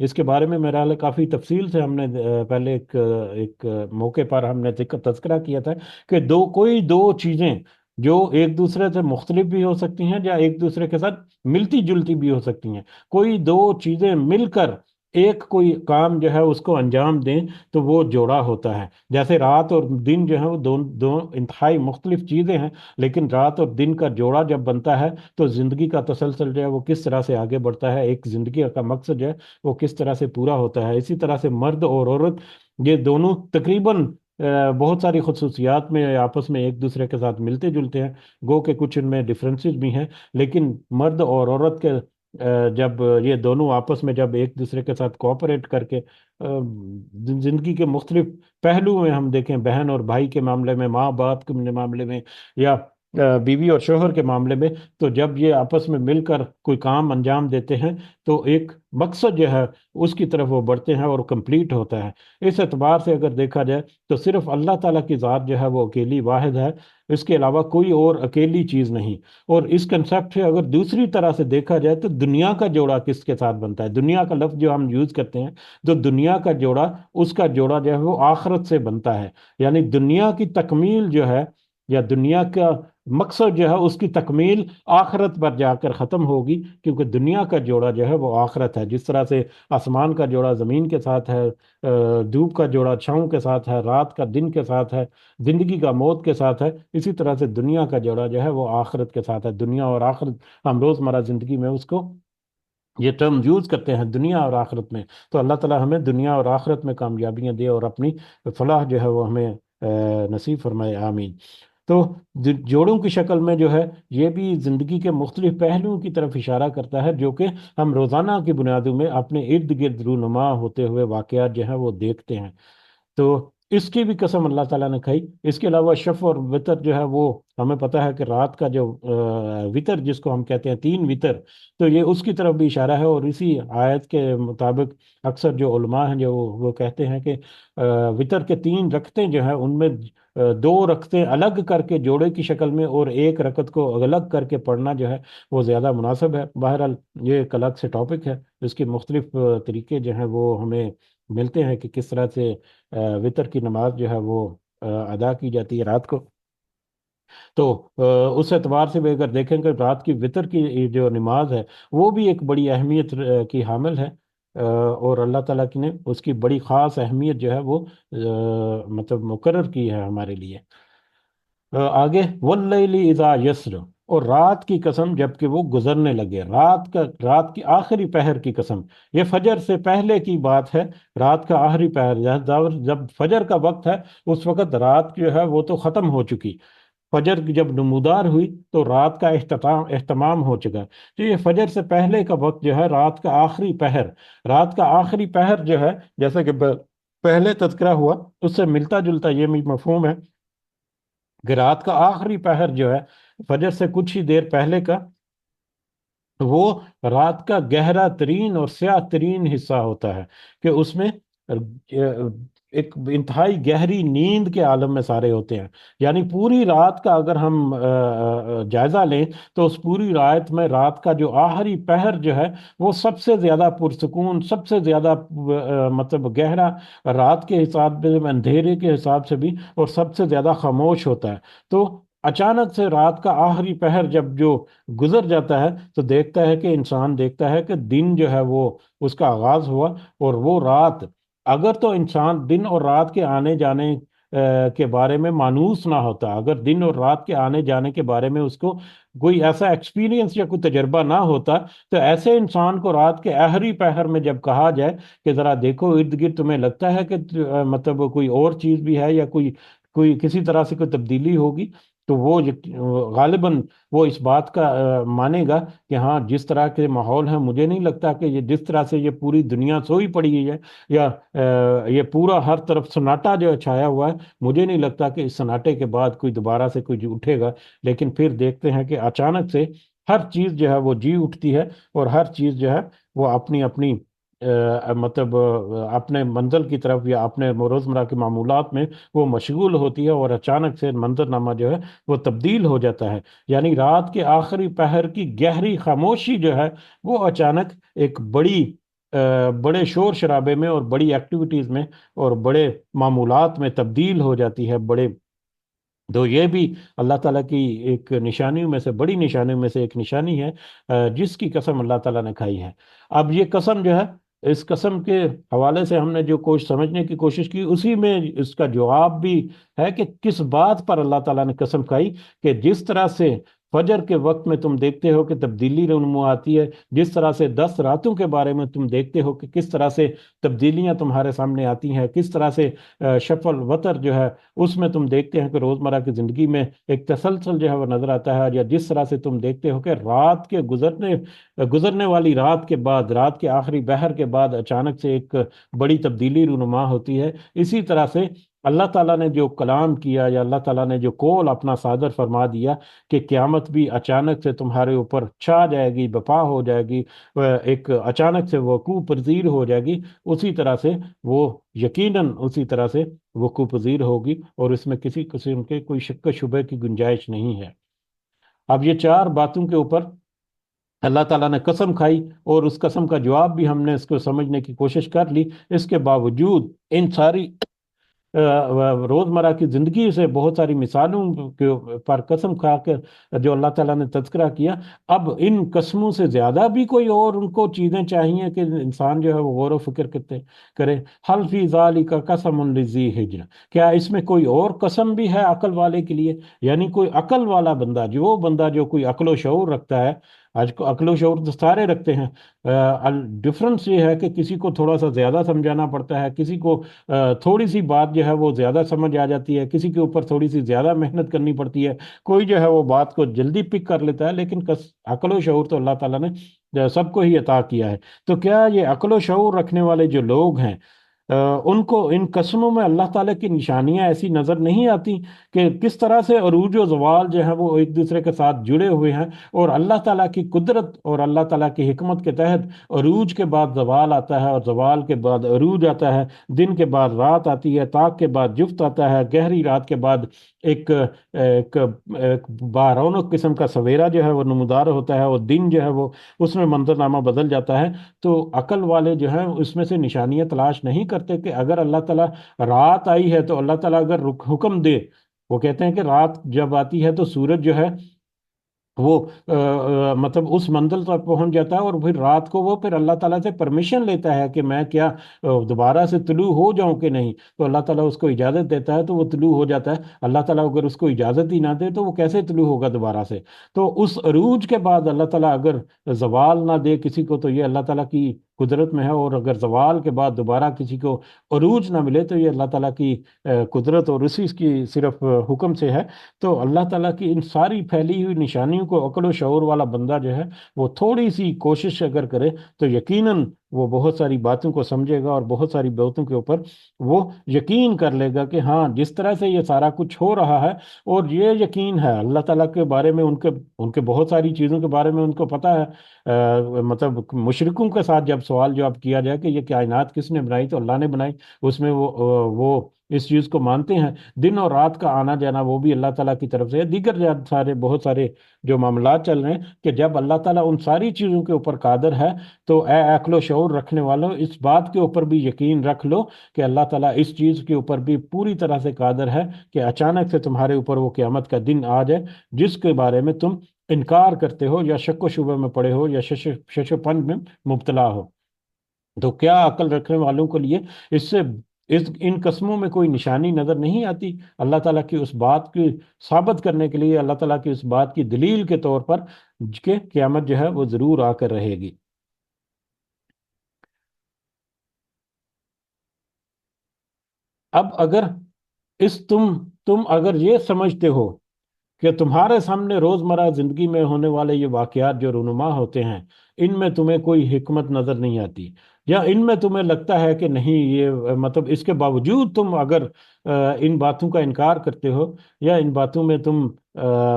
اس کے بارے میں میرا خیال ہے کافی تفصیل سے ہم نے پہلے ایک موقع پر ہم نے ذکر تذکرہ کیا تھا کہ کوئی دو چیزیں جو ایک دوسرے سے مختلف بھی ہو سکتی ہیں یا ایک دوسرے کے ساتھ ملتی جلتی بھی ہو سکتی ہیں، کوئی دو چیزیں مل کر ایک کوئی کام جو ہے اس کو انجام دیں تو وہ جوڑا ہوتا ہے۔ جیسے رات اور دن جو ہے وہ دو انتہائی مختلف چیزیں ہیں، لیکن رات اور دن کا جوڑا جب بنتا ہے تو زندگی کا تسلسل جو ہے وہ کس طرح سے آگے بڑھتا ہے، ایک زندگی کا مقصد جو ہے وہ کس طرح سے پورا ہوتا ہے۔ اسی طرح سے مرد اور عورت یہ دونوں تقریباً بہت ساری خصوصیات میں آپس میں ایک دوسرے کے ساتھ ملتے جلتے ہیں، گو کہ کچھ ان میں ڈفرینسز بھی ہیں، لیکن مرد اور عورت کے جب یہ دونوں آپس میں جب ایک دوسرے کے ساتھ کوآپریٹ کر کے زندگی کے مختلف پہلو میں ہم دیکھیں، بہن اور بھائی کے معاملے میں، ماں باپ کے معاملے میں، یا بیوی اور شوہر کے معاملے میں، تو جب یہ آپس میں مل کر کوئی کام انجام دیتے ہیں تو ایک مقصد جو ہے اس کی طرف وہ بڑھتے ہیں اور کمپلیٹ ہوتا ہے۔ اس اعتبار سے اگر دیکھا جائے تو صرف اللہ تعالیٰ کی ذات جو ہے وہ اکیلی واحد ہے، اس کے علاوہ کوئی اور اکیلی چیز نہیں۔ اور اس کنسیپٹ سے اگر دوسری طرح سے دیکھا جائے تو دنیا کا جوڑا کس کے ساتھ بنتا ہے؟ دنیا کا لفظ جو ہم یوز کرتے ہیں، تو دنیا کا جوڑا، اس کا جوڑا جو ہے وہ آخرت سے بنتا ہے۔ یعنی دنیا کی تکمیل جو ہے، یا دنیا کا مقصد جو ہے اس کی تکمیل آخرت پر جا کر ختم ہوگی، کیونکہ دنیا کا جوڑا جو ہے وہ آخرت ہے۔ جس طرح سے آسمان کا جوڑا زمین کے ساتھ ہے، دھوپ کا جوڑا چھاؤں کے ساتھ ہے، رات کا دن کے ساتھ ہے، زندگی کا موت کے ساتھ ہے، اسی طرح سے دنیا کا جوڑا جو ہے وہ آخرت کے ساتھ ہے۔ دنیا اور آخرت ہم روزمرہ زندگی میں اس کو یہ ٹرم یوز کرتے ہیں، دنیا اور آخرت میں۔ تو اللہ تعالی ہمیں دنیا اور آخرت میں کامیابیاں دے اور اپنی فلاح جو ہے وہ ہمیں نصیب فرمائے، آمین۔ تو جوڑوں کی شکل میں جو ہے یہ بھی زندگی کے مختلف پہلوؤں کی طرف اشارہ کرتا ہے، جو کہ ہم روزانہ کی بنیادوں میں اپنے ارد گرد رونما ہوتے ہوئے واقعات جو ہیں وہ دیکھتے ہیں۔ تو اس کی بھی قسم اللہ تعالیٰ نے کھائی۔ اس کے علاوہ شف اور وطر جو ہے وہ ہمیں پتہ ہے کہ رات کا جو وطر جس کو ہم کہتے ہیں 3 وطر، تو یہ اس کی طرف بھی اشارہ ہے۔ اور اسی آیت کے مطابق اکثر جو علماء ہیں جو وہ کہتے ہیں کہ وطر کے 3 رکعتیں جو ہیں ان میں 2 رکعتیں الگ کر کے جوڑے کی شکل میں اور ایک رکعت کو الگ کر کے پڑھنا جو ہے وہ زیادہ مناسب ہے۔ بہرحال یہ ایک الگ سے ٹاپک ہے، اس کے مختلف طریقے جو ہیں وہ ہمیں ملتے ہیں کہ کس طرح سے وطر کی نماز جو ہے وہ ادا کی جاتی ہے رات کو۔ تو اس اعتبار سے بھی اگر دیکھیں کہ رات کی وطر کی جو نماز ہے وہ بھی ایک بڑی اہمیت کی حامل ہے، اور اللہ تعالیٰ کی نے اس کی بڑی خاص اہمیت جو ہے وہ مطلب مقرر کی ہے ہمارے لیے۔ آگے واللیل اذا یسر، اور رات کی قسم جب کہ وہ گزرنے لگے، رات کی آخری پہر کی قسم۔ یہ فجر سے پہلے کی بات ہے، رات کا آخری پہر جب فجر کا وقت ہے اس وقت رات جو ہے وہ تو ختم ہو چکی، فجر کی جب نمودار ہوئی تو رات کا اہتمام ہو چکا۔ تو یہ فجر سے پہلے کا وقت جو ہے رات کا آخری پہر، رات کا آخری پہر جو ہے جیسا کہ پہلے تذکرہ ہوا اس سے ملتا جلتا یہ بھی مفہوم ہے کہ رات کا آخری پہر جو ہے فجر سے کچھ ہی دیر پہلے کا، وہ رات کا گہرا ترین اور سیاہ ترین حصہ ہوتا ہے، کہ اس میں ایک انتہائی گہری نیند کے عالم میں سارے ہوتے ہیں۔ یعنی پوری رات کا اگر ہم جائزہ لیں تو اس پوری رات میں رات کا جو آخری پہر جو ہے وہ سب سے زیادہ پرسکون، سب سے زیادہ مطلب گہرا، رات کے حساب سے، اندھیرے کے حساب سے بھی، اور سب سے زیادہ خاموش ہوتا ہے۔ تو اچانک سے رات کا آخری پہر جب جو گزر جاتا ہے تو دیکھتا ہے کہ انسان دیکھتا ہے کہ دن جو ہے وہ اس کا آغاز ہوا، اور وہ رات، اگر تو انسان دن اور رات کے آنے جانے کے بارے میں مانوس نہ ہوتا، اگر دن اور رات کے آنے جانے کے بارے میں اس کو کوئی ایسا ایکسپیرینس یا کوئی تجربہ نہ ہوتا، تو ایسے انسان کو رات کے آخری پہر میں جب کہا جائے کہ ذرا دیکھو ارد گرد، تمہیں لگتا ہے کہ مطلب کوئی اور چیز بھی ہے یا کوئی کسی طرح سے کوئی تبدیلی ہوگی، تو وہ غالباً وہ اس بات کا مانے گا کہ ہاں جس طرح کے ماحول ہیں، مجھے نہیں لگتا کہ یہ جس طرح سے یہ پوری دنیا سوئی پڑی ہوئی ہے، یا یہ پورا ہر طرف سناٹا جو چھایا ہوا ہے، مجھے نہیں لگتا کہ اس سناٹے کے بعد کوئی دوبارہ سے کوئی اٹھے گا۔ لیکن پھر دیکھتے ہیں کہ اچانک سے ہر چیز جو ہے وہ جی اٹھتی ہے، اور ہر چیز جو ہے وہ اپنی اپنی مطلب اپنے منزل کی طرف یا اپنے روزمرہ کے معمولات میں وہ مشغول ہوتی ہے، اور اچانک سے منظرنامہ جو ہے وہ تبدیل ہو جاتا ہے۔ یعنی رات کے آخری پہر کی گہری خاموشی جو ہے وہ اچانک ایک بڑی بڑے شور شرابے میں اور بڑی ایکٹیویٹیز میں اور بڑے معمولات میں تبدیل ہو جاتی ہے، بڑے تو یہ بھی اللہ تعالیٰ کی ایک نشانیوں میں سے، بڑی نشانیوں میں سے ایک نشانی ہے جس کی قسم اللہ تعالیٰ نے کھائی ہے۔ اب یہ قسم جو ہے، اس قسم کے حوالے سے ہم نے جو سمجھنے کی کوشش کی، اسی میں اس کا جواب بھی ہے کہ کس بات پر اللہ تعالیٰ نے قسم کھائی، کہ جس طرح سے فجر کے وقت میں تم دیکھتے ہو کہ تبدیلی رونما آتی ہے، جس طرح سے 10 راتوں کے بارے میں تم دیکھتے ہو کہ کس طرح سے تبدیلیاں تمہارے سامنے آتی ہیں، کس طرح سے شفل وتر جو ہے اس میں تم دیکھتے ہیں کہ روزمرہ کی زندگی میں ایک تسلسل جو ہے وہ نظر آتا ہے، یا جس طرح سے تم دیکھتے ہو کہ رات کے گزرنے والی رات کے بعد، رات کے آخری پہر کے بعد اچانک سے ایک بڑی تبدیلی رونما ہوتی ہے، اسی طرح سے اللہ تعالیٰ نے جو کلام کیا، یا اللہ تعالیٰ نے جو قول اپنا صادر فرما دیا کہ قیامت بھی اچانک سے تمہارے اوپر چھا جائے گی، بپا ہو جائے گی، ایک اچانک سے وقوع پذیر ہو جائے گی، اسی طرح سے وہ یقیناً اسی طرح سے وقوع پذیر ہوگی، اور اس میں کسی قسم کے کوئی شک و شبہ کی گنجائش نہیں ہے۔ اب یہ 4 باتوں کے اوپر اللہ تعالیٰ نے قسم کھائی، اور اس قسم کا جواب بھی ہم نے اس کو سمجھنے کی کوشش کر لی۔ اس کے باوجود ان ساری روزمرہ کی زندگی سے بہت ساری مثالوں کے پر قسم کھا کر جو اللہ تعالیٰ نے تذکرہ کیا، اب ان قسموں سے زیادہ بھی کوئی اور ان کو چیزیں چاہیے کہ انسان جو ہے وہ غور و فکر کرے۔ حل فی ذالک قسم لذی حجر، کیا اس میں کوئی اور قسم بھی ہے عقل والے کے لیے؟ یعنی کوئی عقل والا بندہ، جو کوئی عقل و شعور رکھتا ہے، آج کو عقل و شعور تو سارے رکھتے ہیں، ڈفرنس یہ ہے کہ کسی کو تھوڑا سا زیادہ سمجھانا پڑتا ہے، کسی کو تھوڑی سی بات جو ہے وہ زیادہ سمجھ آ جاتی ہے، کسی کے اوپر تھوڑی سی زیادہ محنت کرنی پڑتی ہے، کوئی جو ہے وہ بات کو جلدی پک کر لیتا ہے، لیکن عقل و شعور تو اللہ تعالیٰ نے سب کو ہی عطا کیا ہے۔ تو کیا یہ عقل و شعور رکھنے والے جو لوگ ہیں، ان کو ان قسموں میں اللہ تعالیٰ کی نشانیاں ایسی نظر نہیں آتی کہ کس طرح سے عروج و زوال جو ہے وہ ایک دوسرے کے ساتھ جڑے ہوئے ہیں، اور اللہ تعالیٰ کی قدرت اور اللہ تعالیٰ کی حکمت کے تحت عروج کے بعد زوال آتا ہے، اور زوال کے بعد عروج آتا ہے، دن کے بعد رات آتی ہے، طاق کے بعد جفت آتا ہے، گہری رات کے بعد ایک بارونق قسم کا سویرا جو ہے وہ نمودار ہوتا ہے، اور دن جو ہے وہ اس میں منظرنامہ بدل جاتا ہے۔ تو عقل والے جو ہیں اس میں سے نشانیاں تلاش نہیں کرتے کہ اگر اللہ تعالیٰ رات آئی ہے تو اللہ تعالیٰ اگر حکم دے، وہ کہتے ہیں کہ رات جب آتی ہے تو سورج جو ہے وہ مطلب اس منزل تک پہنچ جاتا ہے، اور پھر رات کو وہ پھر اللہ تعالیٰ سے پرمیشن لیتا ہے کہ میں کیا دوبارہ سے طلوع ہو جاؤں کہ نہیں، تو اللہ تعالیٰ اس کو اجازت دیتا ہے تو وہ طلوع ہو جاتا ہے۔ اللہ تعالیٰ اگر اس کو اجازت ہی نہ دے تو وہ کیسے طلوع ہوگا دوبارہ سے؟ تو اس عروج کے بعد اللہ تعالیٰ اگر زوال نہ دے کسی کو تو یہ اللہ تعالیٰ کی قدرت میں ہے، اور اگر زوال کے بعد دوبارہ کسی کو عروج نہ ملے تو یہ اللہ تعالیٰ کی قدرت اور اسی کی صرف حکم سے ہے۔ تو اللہ تعالیٰ کی ان ساری پھیلی ہوئی نشانیوں کو عقل و شعور والا بندہ جو ہے وہ تھوڑی سی کوشش اگر کرے تو یقیناً وہ بہت ساری باتوں کو سمجھے گا، اور بہت ساری باتوں کے اوپر وہ یقین کر لے گا کہ ہاں جس طرح سے یہ سارا کچھ ہو رہا ہے، اور یہ یقین ہے اللہ تعالیٰ کے بارے میں، ان کے بہت ساری چیزوں کے بارے میں ان کو پتہ ہے۔ مطلب مشرکوں کے ساتھ جب سوال جواب کیا جائے کہ یہ کائنات کس نے بنائی تو اللہ نے بنائی، اس میں وہ اس چیز کو مانتے ہیں۔ دن اور رات کا آنا جانا وہ بھی اللہ تعالیٰ کی طرف سے ہے، دیگر بہت سارے جو معاملات چل رہے ہیں، کہ جب اللہ تعالیٰ ان ساری چیزوں کے اوپر قادر ہے تو اے عقل و شعور رکھنے والوں، اس بات کے اوپر بھی یقین رکھ لو کہ اللہ تعالیٰ اس چیز کے اوپر بھی پوری طرح سے قادر ہے کہ اچانک سے تمہارے اوپر وہ قیامت کا دن آ جائے جس کے بارے میں تم انکار کرتے ہو، یا شک و شبہ میں پڑے ہو، یا شش و پن میں مبتلا ہو۔ تو کیا عقل رکھنے والوں کے لیے اس سے ان قسموں میں کوئی نشانی نظر نہیں آتی؟ اللہ تعالیٰ کی اس بات کی ثابت کرنے کے لیے، اللہ تعالیٰ کی اس بات کی دلیل کے طور پر کہ قیامت جو ہے وہ ضرور آ کر رہے گی۔ اب اگر تم اگر یہ سمجھتے ہو کہ تمہارے سامنے روزمرہ زندگی میں ہونے والے یہ واقعات جو رونما ہوتے ہیں، ان میں تمہیں کوئی حکمت نظر نہیں آتی، یا ان میں تمہیں لگتا ہے کہ نہیں یہ مطلب اس کے باوجود تم اگر ان باتوں کا انکار کرتے ہو، یا ان باتوں میں تم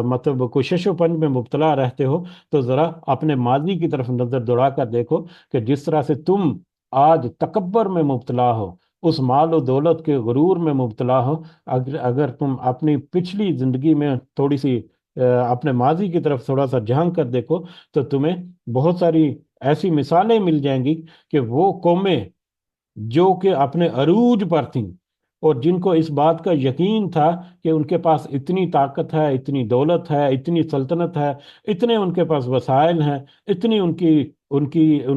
مطلب کوشش و پنج میں مبتلا رہتے ہو، تو ذرا اپنے ماضی کی طرف نظر دوڑا کر دیکھو کہ جس طرح سے تم آج تکبر میں مبتلا ہو، اس مال و دولت کے غرور میں مبتلا ہو، اگر تم اپنی پچھلی زندگی میں تھوڑی سی اپنے ماضی کی طرف تھوڑا سا جھانک کر دیکھو تو تمہیں بہت ساری ایسی مثالیں مل جائیں گی کہ وہ قومیں جو کہ اپنے عروج پر تھیں اور جن کو اس بات کا یقین تھا کہ ان کے پاس اتنی طاقت ہے، اتنی دولت ہے، اتنی سلطنت ہے، اتنے ان کے پاس وسائل ہیں، اتنی ان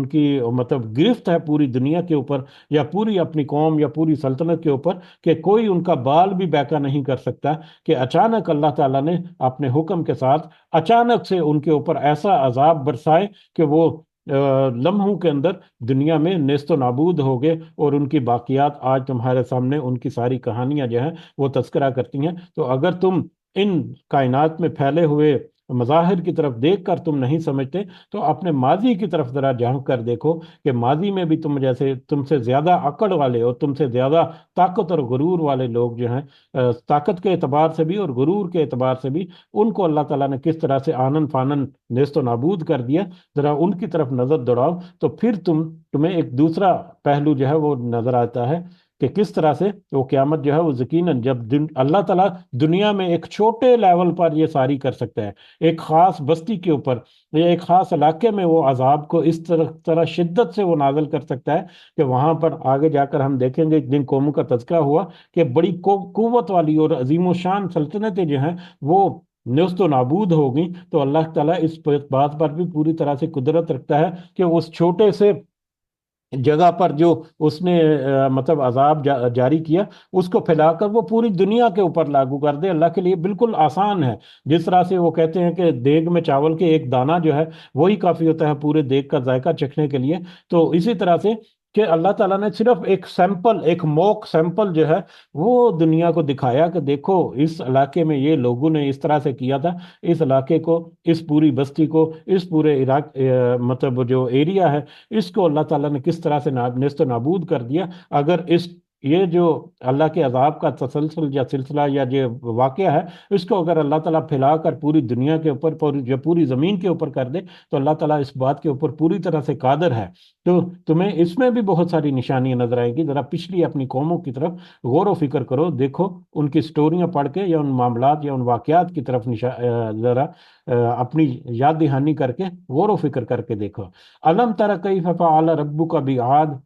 کی مطلب گرفت ہے پوری دنیا کے اوپر یا پوری اپنی قوم یا پوری سلطنت کے اوپر، کہ کوئی ان کا بال بھی بیکا نہیں کر سکتا، کہ اچانک اللہ تعالیٰ نے اپنے حکم کے ساتھ اچانک سے ان کے اوپر ایسا عذاب برسائے کہ وہ لمحوں کے اندر دنیا میں نیست و نابود ہو گئے، اور ان کی باقیات آج تمہارے سامنے ان کی ساری کہانیاں جو ہیں وہ تذکرہ کرتی ہیں۔ تو اگر تم ان کائنات میں پھیلے ہوئے مظاہر کی طرف دیکھ کر تم نہیں سمجھتے، تو اپنے ماضی کی طرف ذرا جھانک کر دیکھو کہ ماضی میں بھی تم سے زیادہ عقل والے اور تم سے زیادہ طاقت اور غرور والے لوگ جو ہیں، طاقت کے اعتبار سے بھی اور غرور کے اعتبار سے بھی، ان کو اللہ تعالیٰ نے کس طرح سے آنن فانن نیست و نابود کر دیا۔ ذرا ان کی طرف نظر دوڑاؤ تو پھر تمہیں ایک دوسرا پہلو جو ہے وہ نظر آتا ہے کہ کس طرح سے وہ قیامت جو ہے وہ یقیناً جب اللہ تعالیٰ دنیا میں ایک چھوٹے لیول پر یہ ساری کر سکتا ہے، ایک خاص بستی کے اوپر یا ایک خاص علاقے میں وہ عذاب کو اس طرح شدت سے وہ نازل کر سکتا ہے کہ وہاں پر آگے جا کر ہم دیکھیں گے، جن قوموں کا تذکرہ ہوا کہ بڑی قوت والی اور عظیم و شان سلطنتیں جو ہیں وہ نیست و نابود ہو گئیں، تو اللہ تعالیٰ اس بات پر بھی پوری طرح سے قدرت رکھتا ہے کہ اس چھوٹے سے جگہ پر جو اس نے مطلب عذاب جاری کیا، اس کو پھیلا کر وہ پوری دنیا کے اوپر لاگو کر دے۔ اللہ کے لیے بالکل آسان ہے۔ جس طرح سے وہ کہتے ہیں کہ دیگ میں چاول کے ایک دانہ جو ہے وہی کافی ہوتا ہے پورے دیگ کا ذائقہ چکھنے کے لیے، تو اسی طرح سے کہ اللہ تعالیٰ نے صرف ایک سیمپل، ایک موک سیمپل جو ہے وہ دنیا کو دکھایا کہ دیکھو اس علاقے میں یہ لوگوں نے اس طرح سے کیا تھا، اس علاقے کو، اس پوری بستی کو، اس پورے عراق مطلب جو ایریا ہے، اس کو اللہ تعالیٰ نے کس طرح سے نیست و نابود کر دیا۔ اگر یہ جو اللہ کے عذاب کا تسلسل یا سلسلہ یا جو واقعہ ہے، اس کو اگر اللہ تعالیٰ پھیلا کر پوری دنیا کے اوپر، پوری زمین کے اوپر کر دے، تو اللہ تعالیٰ اس بات کے اوپر پوری طرح سے قادر ہے۔ تو تمہیں اس میں بھی بہت ساری نشانیاں نظر آئیں گی۔ ذرا پچھلی اپنی قوموں کی طرف غور و فکر کرو، دیکھو ان کی سٹوریاں پڑھ کے یا ان معاملات یا ان واقعات کی طرف ذرا اپنی یاد دہانی کر کے غور و فکر کر کے دیکھو۔ علم تر کیف فعل ربک بعاد،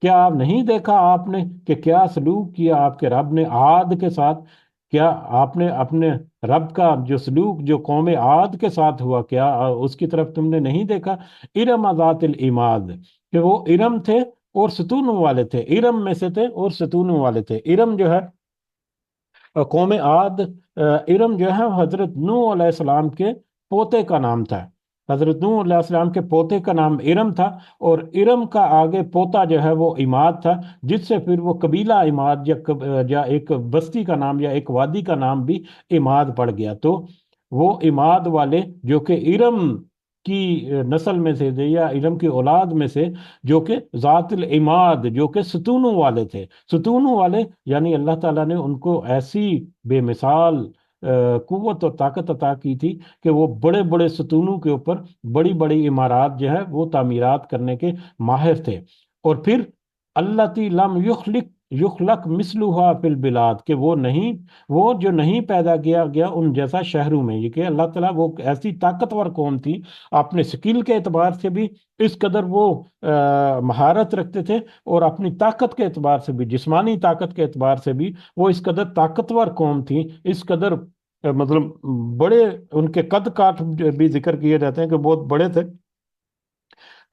کیا آپ نہیں دیکھا آپ نے کہ کیا سلوک کیا آپ کے رب نے عاد کے ساتھ؟ کیا آپ نے اپنے رب کا جو سلوک جو قوم عاد کے ساتھ ہوا، کیا اس کی طرف تم نے نہیں دیکھا؟ ارم ذات العماد، کہ وہ ارم تھے اور ستونوں والے تھے، ارم میں سے تھے اور ستونوں والے تھے۔ ارم جو ہے قوم عاد، ارم جو ہے حضرت نوح علیہ السلام کے پوتے کا نام تھا۔ حضرت نوح علیہ السلام کے پوتے کا نام ارم تھا، اور ارم کا آگے پوتا جو ہے وہ عماد تھا، جس سے پھر وہ قبیلہ عماد یا ایک بستی کا نام یا ایک وادی کا نام بھی عماد پڑ گیا۔ تو وہ عماد والے جو کہ ارم کی نسل میں سے تھے یا ارم کی اولاد میں سے، جو کہ ذات العماد، جو کہ ستونوں والے تھے۔ ستونوں والے یعنی اللہ تعالیٰ نے ان کو ایسی بے مثال قوت اور طاقت عطا کی تھی کہ وہ بڑے بڑے ستونوں کے اوپر بڑی بڑی عمارات جو ہے وہ تعمیرات کرنے کے ماہر تھے۔ اور پھر التی لم یخلق مثلها فی البلاد، کہ وہ جو نہیں پیدا کیا گیا ان جیسا شہروں میں۔ یہ کہ اللہ تعالیٰ وہ ایسی طاقتور قوم تھی، اپنے سکل کے اعتبار سے بھی اس قدر وہ مہارت رکھتے تھے، اور اپنی طاقت کے اعتبار سے بھی، جسمانی طاقت کے اعتبار سے بھی وہ اس قدر طاقتور قوم تھی، اس قدر مطلب بڑے ان کے قد کاٹ بھی ذکر کیے جاتے ہیں کہ بہت بڑے تھے،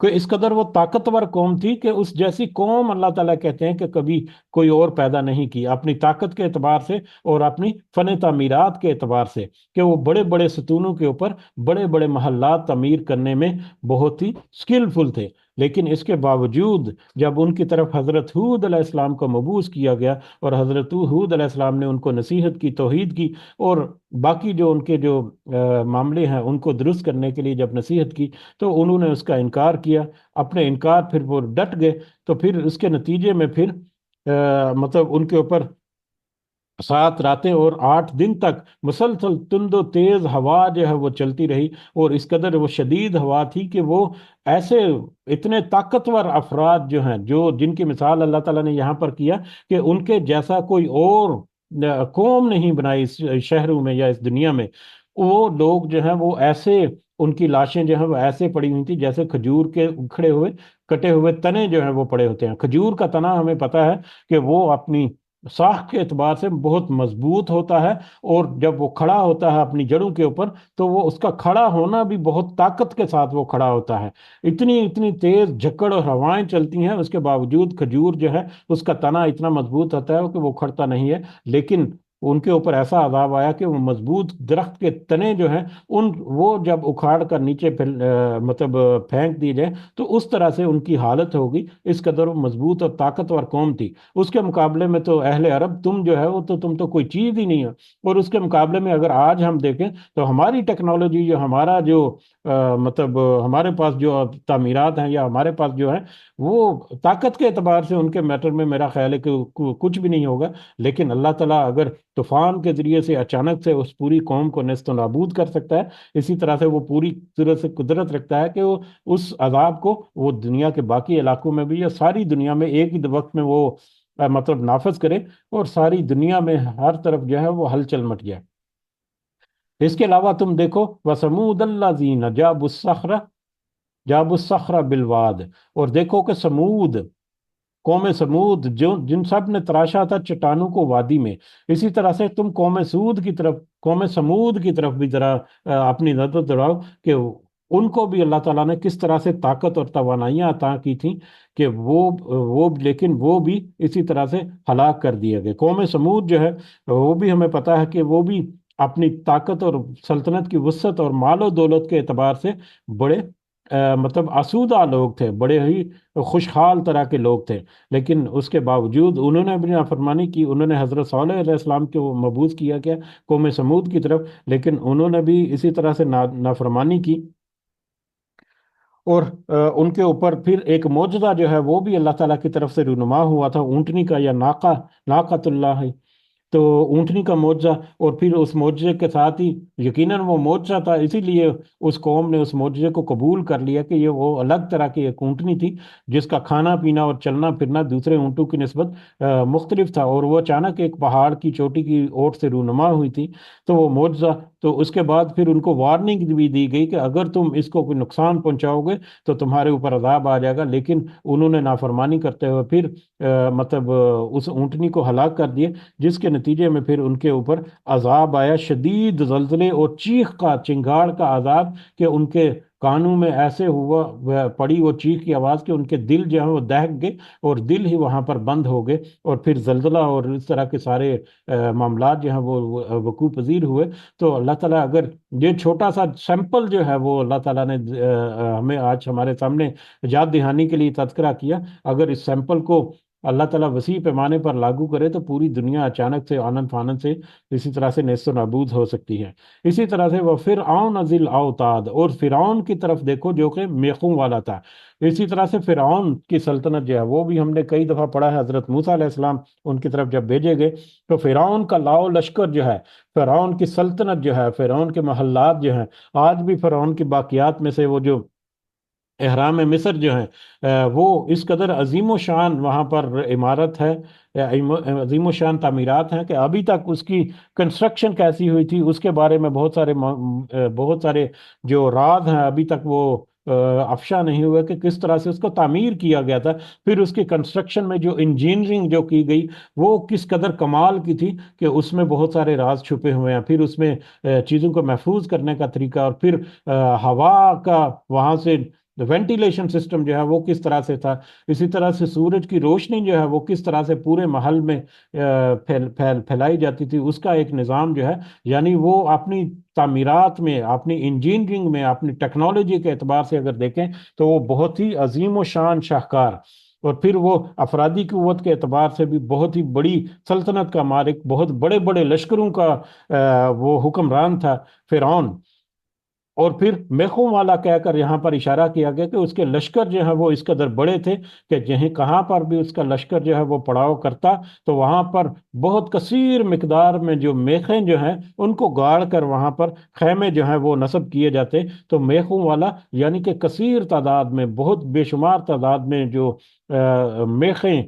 کہ اس قدر وہ طاقتور قوم تھی کہ اس جیسی قوم اللہ تعالیٰ کہتے ہیں کہ کبھی کوئی اور پیدا نہیں کی، اپنی طاقت کے اعتبار سے اور اپنی فن تعمیرات کے اعتبار سے، کہ وہ بڑے بڑے ستونوں کے اوپر بڑے بڑے محلات تعمیر کرنے میں بہت ہی سکلفل تھے۔ لیکن اس کے باوجود جب ان کی طرف حضرت ہود علیہ السلام کو مبعوث کیا گیا، اور حضرت ہود علیہ السلام نے ان کو نصیحت کی، توحید کی، اور باقی جو ان کے جو معاملے ہیں ان کو درست کرنے کے لیے جب نصیحت کی، تو انہوں نے اس کا انکار کیا۔ اپنے انکار پھر وہ ڈٹ گئے، تو پھر اس کے نتیجے میں پھر مطلب ان کے اوپر 7 راتیں اور 8 دن تک مسلسل تند و تیز ہوا جو ہے وہ چلتی رہی، اور اس قدر وہ شدید ہوا تھی کہ وہ ایسے اتنے طاقتور افراد جو ہیں، جن کی مثال اللہ تعالیٰ نے یہاں پر کیا کہ ان کے جیسا کوئی اور قوم نہیں بنائی اس شہروں میں یا اس دنیا میں۔ وہ لوگ جو ہیں وہ ایسے ان کی لاشیں جو ہیں وہ ایسے پڑی ہوئی تھیں جیسے کھجور کے اکھڑے ہوئے کٹے ہوئے تنے جو ہیں وہ پڑے ہوتے ہیں۔ کھجور کا تنا ہمیں پتا ہے کہ وہ اپنی ساخت کے اعتبار سے بہت مضبوط ہوتا ہے، اور جب وہ کھڑا ہوتا ہے اپنی جڑوں کے اوپر تو وہ اس کا کھڑا ہونا بھی بہت طاقت کے ساتھ وہ کھڑا ہوتا ہے۔ اتنی اتنی تیز جھکڑ اور ہوائیں چلتی ہیں، اس کے باوجود کھجور جو ہے اس کا تنا اتنا مضبوط ہوتا ہے کہ وہ کھڑتا نہیں ہے، لیکن ان کے اوپر ایسا عذاب آیا کہ وہ مضبوط درخت کے تنے جو ہیں وہ جب اکھاڑ کر نیچے مطلب پھینک دی جائے تو اس طرح سے ان کی حالت ہوگی، اس قدر وہ مضبوط اور طاقتور قوم تھی۔ اس کے مقابلے میں تو اہل عرب تم جو ہے وہ تو تم تو کوئی چیز ہی نہیں ہے، اور اس کے مقابلے میں اگر آج ہم دیکھیں تو ہماری ٹیکنالوجی جو ہمارا جو مطلب ہمارے پاس جو تعمیرات ہیں یا ہمارے پاس جو ہے وہ طاقت کے اعتبار سے ان کے میٹر میں میرا خیال ہے کہ کچھ بھی نہیں ہوگا، لیکن اللہ تعالیٰ اگر طوفان کے ذریعے سے اچانک سے اس پوری قوم کو نیست و نابود کر سکتا ہے، اسی طرح سے وہ پوری طرح سے قدرت رکھتا ہے کہ وہ اس عذاب کو وہ دنیا کے باقی علاقوں میں بھی یا ساری دنیا میں ایک ہی وقت میں وہ مطلب نافذ کرے، اور ساری دنیا میں ہر طرف جو ہے وہ ہلچل مچ جائے۔ اس کے علاوہ تم دیکھو وَثَمُودَ الَّذِينَ جابوا الصخر بالواد، اور دیکھو کہ سمود، قوم سمود جو جن سب نے تراشا تھا چٹانوں کو وادی میں، اسی طرح سے تم قوم سمود کی طرف بھی ذرا اپنی نظر دوڑاؤ کہ ان کو بھی اللہ تعالیٰ نے کس طرح سے طاقت اور توانائیاں عطا کی تھیں کہ لیکن وہ بھی اسی طرح سے ہلاک کر دیے گئے۔ قوم سمود جو ہے وہ بھی ہمیں پتا ہے کہ وہ بھی اپنی طاقت اور سلطنت کی وسعت اور مال و دولت کے اعتبار سے بڑے مطلب آسودہ لوگ تھے، بڑے ہی خوشحال طرح کے لوگ تھے، لیکن اس کے باوجود انہوں نے اپنی نافرمانی کی۔ انہوں نے حضرت صالح علیہ السلام کو مبعوث کیا گیا قوم سمود کی طرف، لیکن انہوں نے بھی اسی طرح سے نافرمانی کی، اور ان کے اوپر پھر ایک معجزہ جو ہے وہ بھی اللہ تعالیٰ کی طرف سے رونما ہوا تھا، اونٹنی کا، یا ناقۃ اللہ، تو اونٹنی کا معجزہ، اور پھر اس معجزے کے ساتھ ہی یقیناً وہ معجزہ تھا، اسی لیے اس قوم نے اس معجزے کو قبول کر لیا کہ یہ وہ الگ طرح کی ایک اونٹنی تھی جس کا کھانا پینا اور چلنا پھرنا دوسرے اونٹوں کی نسبت مختلف تھا، اور وہ اچانک ایک پہاڑ کی چوٹی کی اوٹ سے رونما ہوئی تھی، تو وہ معجزہ، تو اس کے بعد پھر ان کو وارننگ بھی دی گئی کہ اگر تم اس کو کوئی نقصان پہنچاؤ گے تو تمہارے اوپر عذاب آ جائے گا، لیکن انہوں نے نافرمانی کرتے ہوئے پھر مطلب اس اونٹنی کو ہلاک کر دیے، جس کے نتیجے میں پھر ان کے اوپر عذاب آیا، شدید زلزلے اور چیخ کا چنگاڑ کا عذاب، کہ ان کے کانوں میں ایسے ہوا پڑی وہ چیخ کی آواز کہ ان کے دل جو ہے وہ دہک گئے، اور دل ہی وہاں پر بند ہو گئے، اور پھر زلزلہ اور اس طرح کے سارے معاملات جو ہیں وہ وقوع پذیر ہوئے۔ تو اللہ تعالیٰ اگر یہ چھوٹا سا سیمپل جو ہے وہ اللہ تعالیٰ نے ہمیں آج ہمارے سامنے یاد دہانی کے لیے تذکرہ کیا، اگر اس سیمپل کو اللہ تعالیٰ وسیع پیمانے پر لاگو کرے تو پوری دنیا اچانک سے آنن فانن سے اسی طرح سے نیست و نابود ہو سکتی ہے۔ اسی طرح سے وہ فرعون ذی الاوتاد، اور فرعون کی طرف دیکھو جو کہ میخوں والا تھا، اسی طرح سے فرعون کی سلطنت جو ہے وہ بھی ہم نے کئی دفعہ پڑھا ہے، حضرت موسیٰ علیہ السلام ان کی طرف جب بھیجے گئے تو فرعون کا لاؤ لشکر جو ہے، فرعون کی سلطنت جو ہے، فرعون کے محلات جو ہیں، آج بھی فرعون کی باقیات میں سے وہ جو احرام مصر جو ہیں وہ اس قدر عظیم و شان وہاں پر عمارت ہے، عظیم و شان تعمیرات ہیں، کہ ابھی تک اس کی کنسٹرکشن کیسی ہوئی تھی اس کے بارے میں بہت سارے جو راز ہیں ابھی تک وہ افشا نہیں ہوئے کہ کس طرح سے اس کو تعمیر کیا گیا تھا، پھر اس کی کنسٹرکشن میں جو انجینئرنگ جو کی گئی وہ کس قدر کمال کی تھی کہ اس میں بہت سارے راز چھپے ہوئے ہیں، پھر اس میں چیزوں کو محفوظ کرنے کا طریقہ، اور پھر ہوا کا وہاں سے وینٹیلیشن سسٹم جو ہے وہ کس طرح سے تھا، اسی طرح سے سورج کی روشنی جو ہے وہ کس طرح سے پورے محل میں پھیلائی جاتی تھی، اس کا ایک نظام جو ہے، یعنی وہ اپنی تعمیرات میں، اپنی انجینئرنگ میں، اپنی ٹیکنالوجی کے اعتبار سے اگر دیکھیں تو وہ بہت ہی عظیم و شان شاہکار، اور پھر وہ افرادی قوت کے اعتبار سے بھی بہت ہی بڑی سلطنت کا مالک، بہت بڑے بڑے لشکروں کا وہ حکمران تھا فرعون۔ اور پھر میخوں والا کہہ کر یہاں پر اشارہ کیا گیا کہ اس کے لشکر جو ہے وہ اس قدر بڑے تھے کہ کہاں پر بھی اس کا لشکر جو ہے وہ پڑاؤ کرتا تو وہاں پر بہت کثیر مقدار میں جو میخیں جو ہیں ان کو گاڑ کر وہاں پر خیمے جو ہیں وہ نصب کیے جاتے، تو میخوں والا یعنی کہ کثیر تعداد میں، بہت بے شمار تعداد میں جو میخیں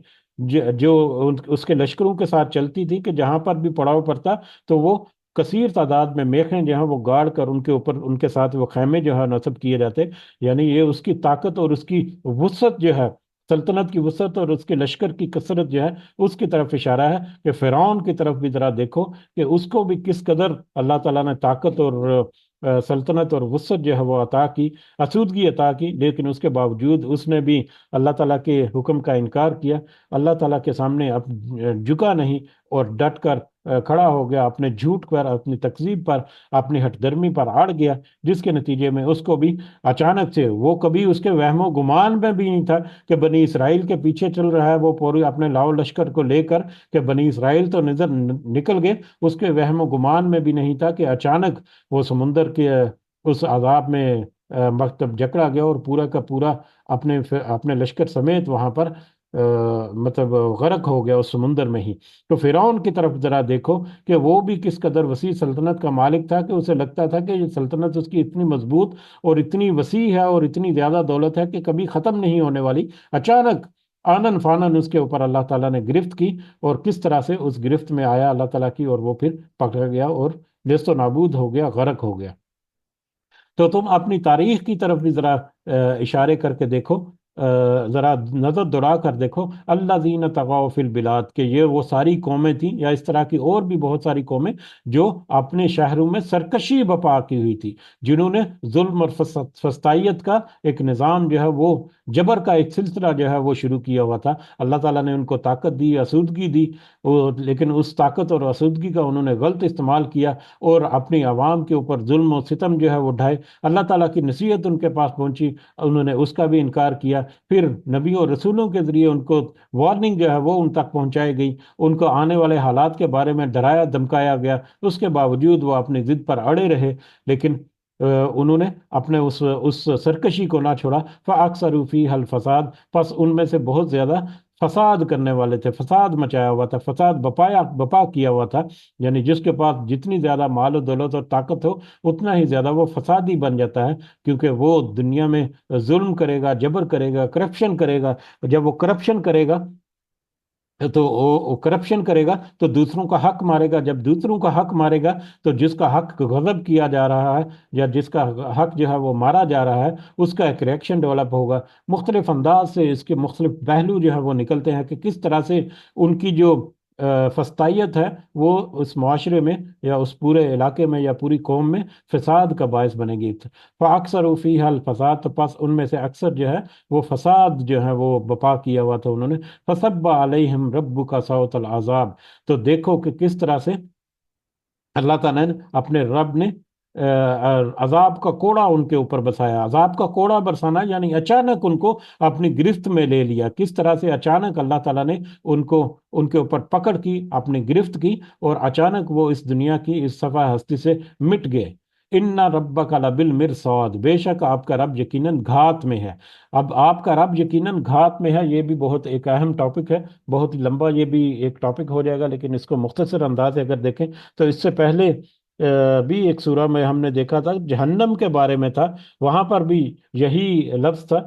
جو اس کے لشکروں کے ساتھ چلتی تھی، کہ جہاں پر بھی پڑاؤ پڑتا تو وہ کثیر تعداد میں میخیں جو ہیں وہ گاڑ کر ان کے اوپر ان کے ساتھ وہ خیمے جو ہے نصب کیے جاتے. یعنی یہ اس کی طاقت اور اس کی وسعت جو ہے، سلطنت کی وسعت اور اس کے لشکر کی کثرت جو ہے، اس کی طرف اشارہ ہے کہ فرعون کی طرف بھی ذرا دیکھو کہ اس کو بھی کس قدر اللہ تعالیٰ نے طاقت اور سلطنت اور وسعت جو ہے وہ عطا کی، آسودگی عطا کی، لیکن اس کے باوجود اس نے بھی اللہ تعالیٰ کے حکم کا انکار کیا. اللہ تعالیٰ کے سامنے اب جھکا نہیں اور ڈٹ کر کھڑا ہو گیا، اپنے جھوٹ پر، اپنی تکذیب پر، اپنی ہٹ درمی پر اڑ گیا، جس کے نتیجے میں اس کو بھی اچانک سے، وہ کبھی اس کے وہم و گمان میں بھی نہیں تھا کہ بنی اسرائیل کے پیچھے چل رہا ہے وہ پوری اپنے لاؤ لشکر کو لے کر، کہ بنی اسرائیل تو نظر نکل گئے، اس کے وہم و گمان میں بھی نہیں تھا کہ اچانک وہ سمندر کے اس عذاب میں مکتب جکڑا گیا اور پورا کا پورا اپنے لشکر سمیت وہاں پر مطلب غرق ہو گیا اس سمندر میں ہی. تو فرعون کی طرف ذرا دیکھو کہ وہ بھی کس قدر وسیع سلطنت کا مالک تھا، کہ اسے لگتا تھا کہ یہ سلطنت اس کی اتنی مضبوط اور اتنی وسیع ہے اور اتنی زیادہ دولت ہے کہ کبھی ختم نہیں ہونے والی. اچانک آنن فانن اس کے اوپر اللہ تعالیٰ نے گرفت کی، اور کس طرح سے اس گرفت میں آیا اللہ تعالیٰ کی، اور وہ پھر پکڑ گیا اور نیست و نابود ہو گیا، غرق ہو گیا. تو تم اپنی تاریخ کی طرف بھی ذرا اشارے کر کے دیکھو، ذرا نظر دوڑا کر دیکھو. اللہ زین طغاؤ فی البلاد، کہ یہ وہ ساری قومیں تھیں یا اس طرح کی اور بھی بہت ساری قومیں جو اپنے شہروں میں سرکشی بپا کی ہوئی تھی، جنہوں نے ظلم اور فسطائیت کا ایک نظام جو ہے وہ، جبر کا ایک سلسلہ جو ہے وہ شروع کیا ہوا تھا. اللہ تعالیٰ نے ان کو طاقت دی، آسودگی دی، لیکن اس طاقت اور آسودگی کا انہوں نے غلط استعمال کیا اور اپنی عوام کے اوپر ظلم و ستم جو ہے وہ ڈھائے. اللہ تعالیٰ کی نصیحت ان کے پاس پہنچی، انہوں نے اس کا بھی انکار کیا. پھر نبیوں اور رسولوں کے ذریعے ان کو وارننگ جو ہے وہ ان تک پہنچائی گئی، ان کو آنے والے حالات کے بارے میں ڈرایا دھمکایا گیا. اس کے باوجود وہ اپنی ضد پر اڑے رہے، لیکن انہوں نے اپنے اس سرکشی کو نہ چھوڑا. فَأَكْثَرُوا فِيهَا الْفَسَادَ، پس ان میں سے بہت زیادہ فساد کرنے والے تھے، فساد مچایا ہوا تھا، فساد بپا کیا ہوا تھا. یعنی جس کے پاس جتنی زیادہ مال و دولت اور طاقت ہو، اتنا ہی زیادہ وہ فسادی بن جاتا ہے، کیونکہ وہ دنیا میں ظلم کرے گا، جبر کرے گا، کرپشن کرے گا. جب وہ کرپشن کرے گا تو وہ کرپشن کرے گا تو دوسروں کا حق مارے گا. جب دوسروں کا حق مارے گا تو جس کا حق غضب کیا جا رہا ہے یا جس کا حق جو ہے وہ مارا جا رہا ہے، اس کا ایک ریئیکشن ڈیولپ ہوگا. مختلف انداز سے اس کے مختلف پہلو جو ہے وہ نکلتے ہیں کہ کس طرح سے ان کی جو فسطائیت ہے وہ اس معاشرے میں یا اس پورے علاقے میں یا پوری قوم میں فساد کا باعث بنے گی. فَأَكْثَرُوا فِيهَا الْفَسَادَ، تو پس ان میں سے اکثر جو ہے وہ فساد جو ہے وہ بپا کیا ہوا تھا انہوں نے. فَصَبَّ عَلَيْهِمْ رَبُّكَ صَوْتَ الْعَذَابِ، تو دیکھو کہ کس طرح سے اللہ تعالیٰ نے اپنے رب نے عذاب کا کوڑا ان کے اوپر برسایا. عذاب کا کوڑا برسانا یعنی اچانک ان کو اپنی گرفت میں لے لیا. کس طرح سے اچانک اللہ تعالیٰ نے ان کو ان کے اوپر پکڑ کی، اپنی گرفت کی، اور اچانک وہ اس دنیا کی اس صفحہ ہستی سے مٹ گئے. ان ربک لبالمرصاد، بے شک آپ کا رب یقیناً گھات میں ہے. اب آپ کا رب یقیناً گھات میں ہے، یہ بھی بہت ایک اہم ٹاپک ہے، بہت لمبا یہ بھی ایک ٹاپک ہو جائے گا، لیکن اس کو مختصر انداز سے اگر دیکھیں تو اس سے پہلے بھی ایک سورہ میں ہم نے دیکھا تھا جہنم کے بارے میں تھا، وہاں پر بھی یہی لفظ تھا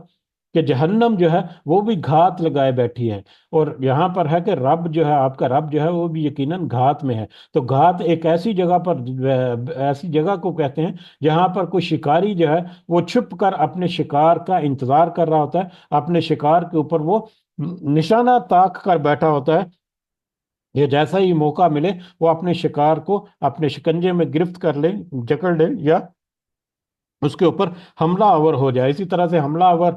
کہ جہنم جو ہے وہ بھی گھات لگائے بیٹھی ہے. اور یہاں پر ہے کہ رب جو ہے، آپ کا رب جو ہے وہ بھی یقیناً گھات میں ہے. تو گھات ایک ایسی جگہ پر، ایسی جگہ کو کہتے ہیں جہاں پر کوئی شکاری جو ہے وہ چھپ کر اپنے شکار کا انتظار کر رہا ہوتا ہے، اپنے شکار کے اوپر وہ نشانہ تاک کر بیٹھا ہوتا ہے. یہ جیسا ہی موقع ملے وہ اپنے شکار کو اپنے شکنجے میں گرفت کر لے، جکڑ لے، یا اس کے اوپر حملہ آور ہو جائے. اسی طرح سے حملہ آور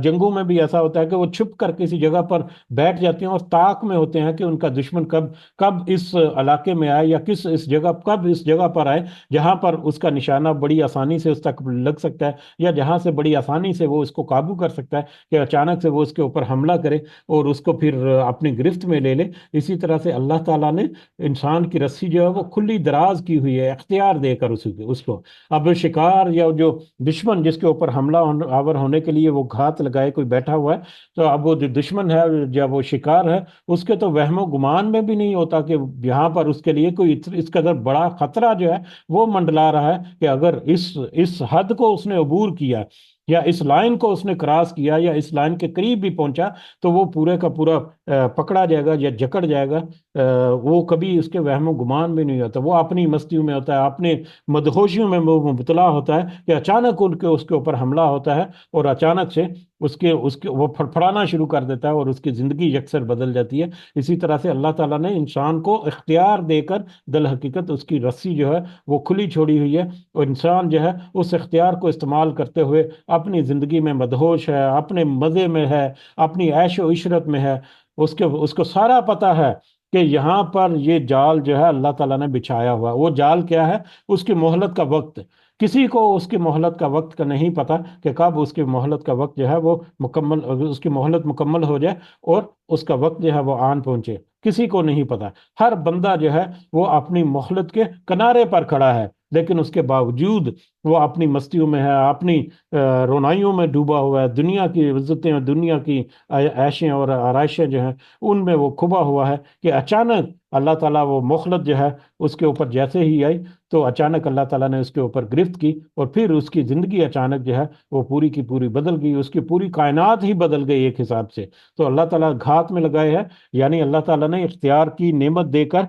جنگوں میں بھی ایسا ہوتا ہے کہ وہ چھپ کر کسی جگہ پر بیٹھ جاتے ہیں اور طاق میں ہوتے ہیں کہ ان کا دشمن کب کب اس علاقے میں آئے، یا کب اس جگہ پر آئے جہاں پر اس کا نشانہ بڑی آسانی سے اس تک لگ سکتا ہے، یا جہاں سے بڑی آسانی سے وہ اس کو قابو کر سکتا ہے، کہ اچانک سے وہ اس کے اوپر حملہ کرے اور اس کو پھر اپنی گرفت میں لے لے. اسی طرح سے اللہ تعالیٰ نے انسان کی رسی جو ہے وہ کھلی دراز کی ہوئی ہے، اختیار دے کر اس کو. اب شکار یا جو دشمن جس کے اوپر حملہ آور ہونے کے لیے وہ گھات لگائے کوئی بیٹھا ہوا ہے، تو اب وہ جو دشمن ہے یا وہ شکار ہے، اس کے تو وہم و گمان میں بھی نہیں ہوتا کہ یہاں پر اس کے لیے کوئی اس قدر بڑا خطرہ جو ہے وہ منڈلا رہا ہے، کہ اگر اس حد کو اس نے عبور کیا، یا اس لائن کو اس نے کراس کیا یا اس لائن کے قریب بھی پہنچا تو وہ پورے کا پورا پکڑا جائے گا یا جکڑ جائے گا۔ وہ کبھی اس کے وہم و گمان بھی نہیں ہوتا، وہ اپنی مستیوں میں ہوتا ہے، اپنے مدہوشیوں میں وہ مبتلا ہوتا ہے کہ اچانک اس کے اوپر حملہ ہوتا ہے، اور اچانک سے اس کے وہ پھڑپھڑانا شروع کر دیتا ہے اور اس کی زندگی یکسر بدل جاتی ہے۔ اسی طرح سے اللہ تعالیٰ نے انسان کو اختیار دے کر دل حقیقت اس کی رسی جو ہے وہ کھلی چھوڑی ہوئی ہے، اور انسان جو ہے اس اختیار کو استعمال کرتے ہوئے اپنی زندگی میں مدہوش ہے، اپنے مزے میں ہے، اپنی عیش و عشرت میں ہے۔ اس کو سارا پتا ہے کہ یہاں پر یہ جال جو ہے اللہ تعالیٰ نے بچھایا ہوا ہے۔ وہ جال کیا ہے؟ اس کی مہلت کا وقت۔ کسی کو اس کی مہلت کا وقت کا نہیں پتا کہ کب اس کی مہلت کا وقت جو ہے وہ مکمل، اس کی مہلت مکمل ہو جائے اور اس کا وقت جو ہے وہ آن پہنچے، کسی کو نہیں پتا۔ ہر بندہ جو ہے وہ اپنی مہلت کے کنارے پر کھڑا ہے، لیکن اس کے باوجود وہ اپنی مستیوں میں ہے، اپنی رونائیوں میں ڈوبا ہوا ہے، دنیا کی عزتیں اور دنیا کی عیشیں اور آرائشیں جو ہیں ان میں وہ کھبا ہوا ہے کہ اچانک اللہ تعالیٰ وہ مخلت جو ہے اس کے اوپر جیسے ہی آئی تو اچانک اللہ تعالیٰ نے اس کے اوپر گرفت کی، اور پھر اس کی زندگی اچانک جو ہے وہ پوری کی پوری بدل گئی، اس کی پوری کائنات ہی بدل گئی ایک حساب سے۔ تو اللہ تعالیٰ گھات میں لگائے ہے، یعنی اللہ تعالیٰ نے اختیار کی نعمت دے کر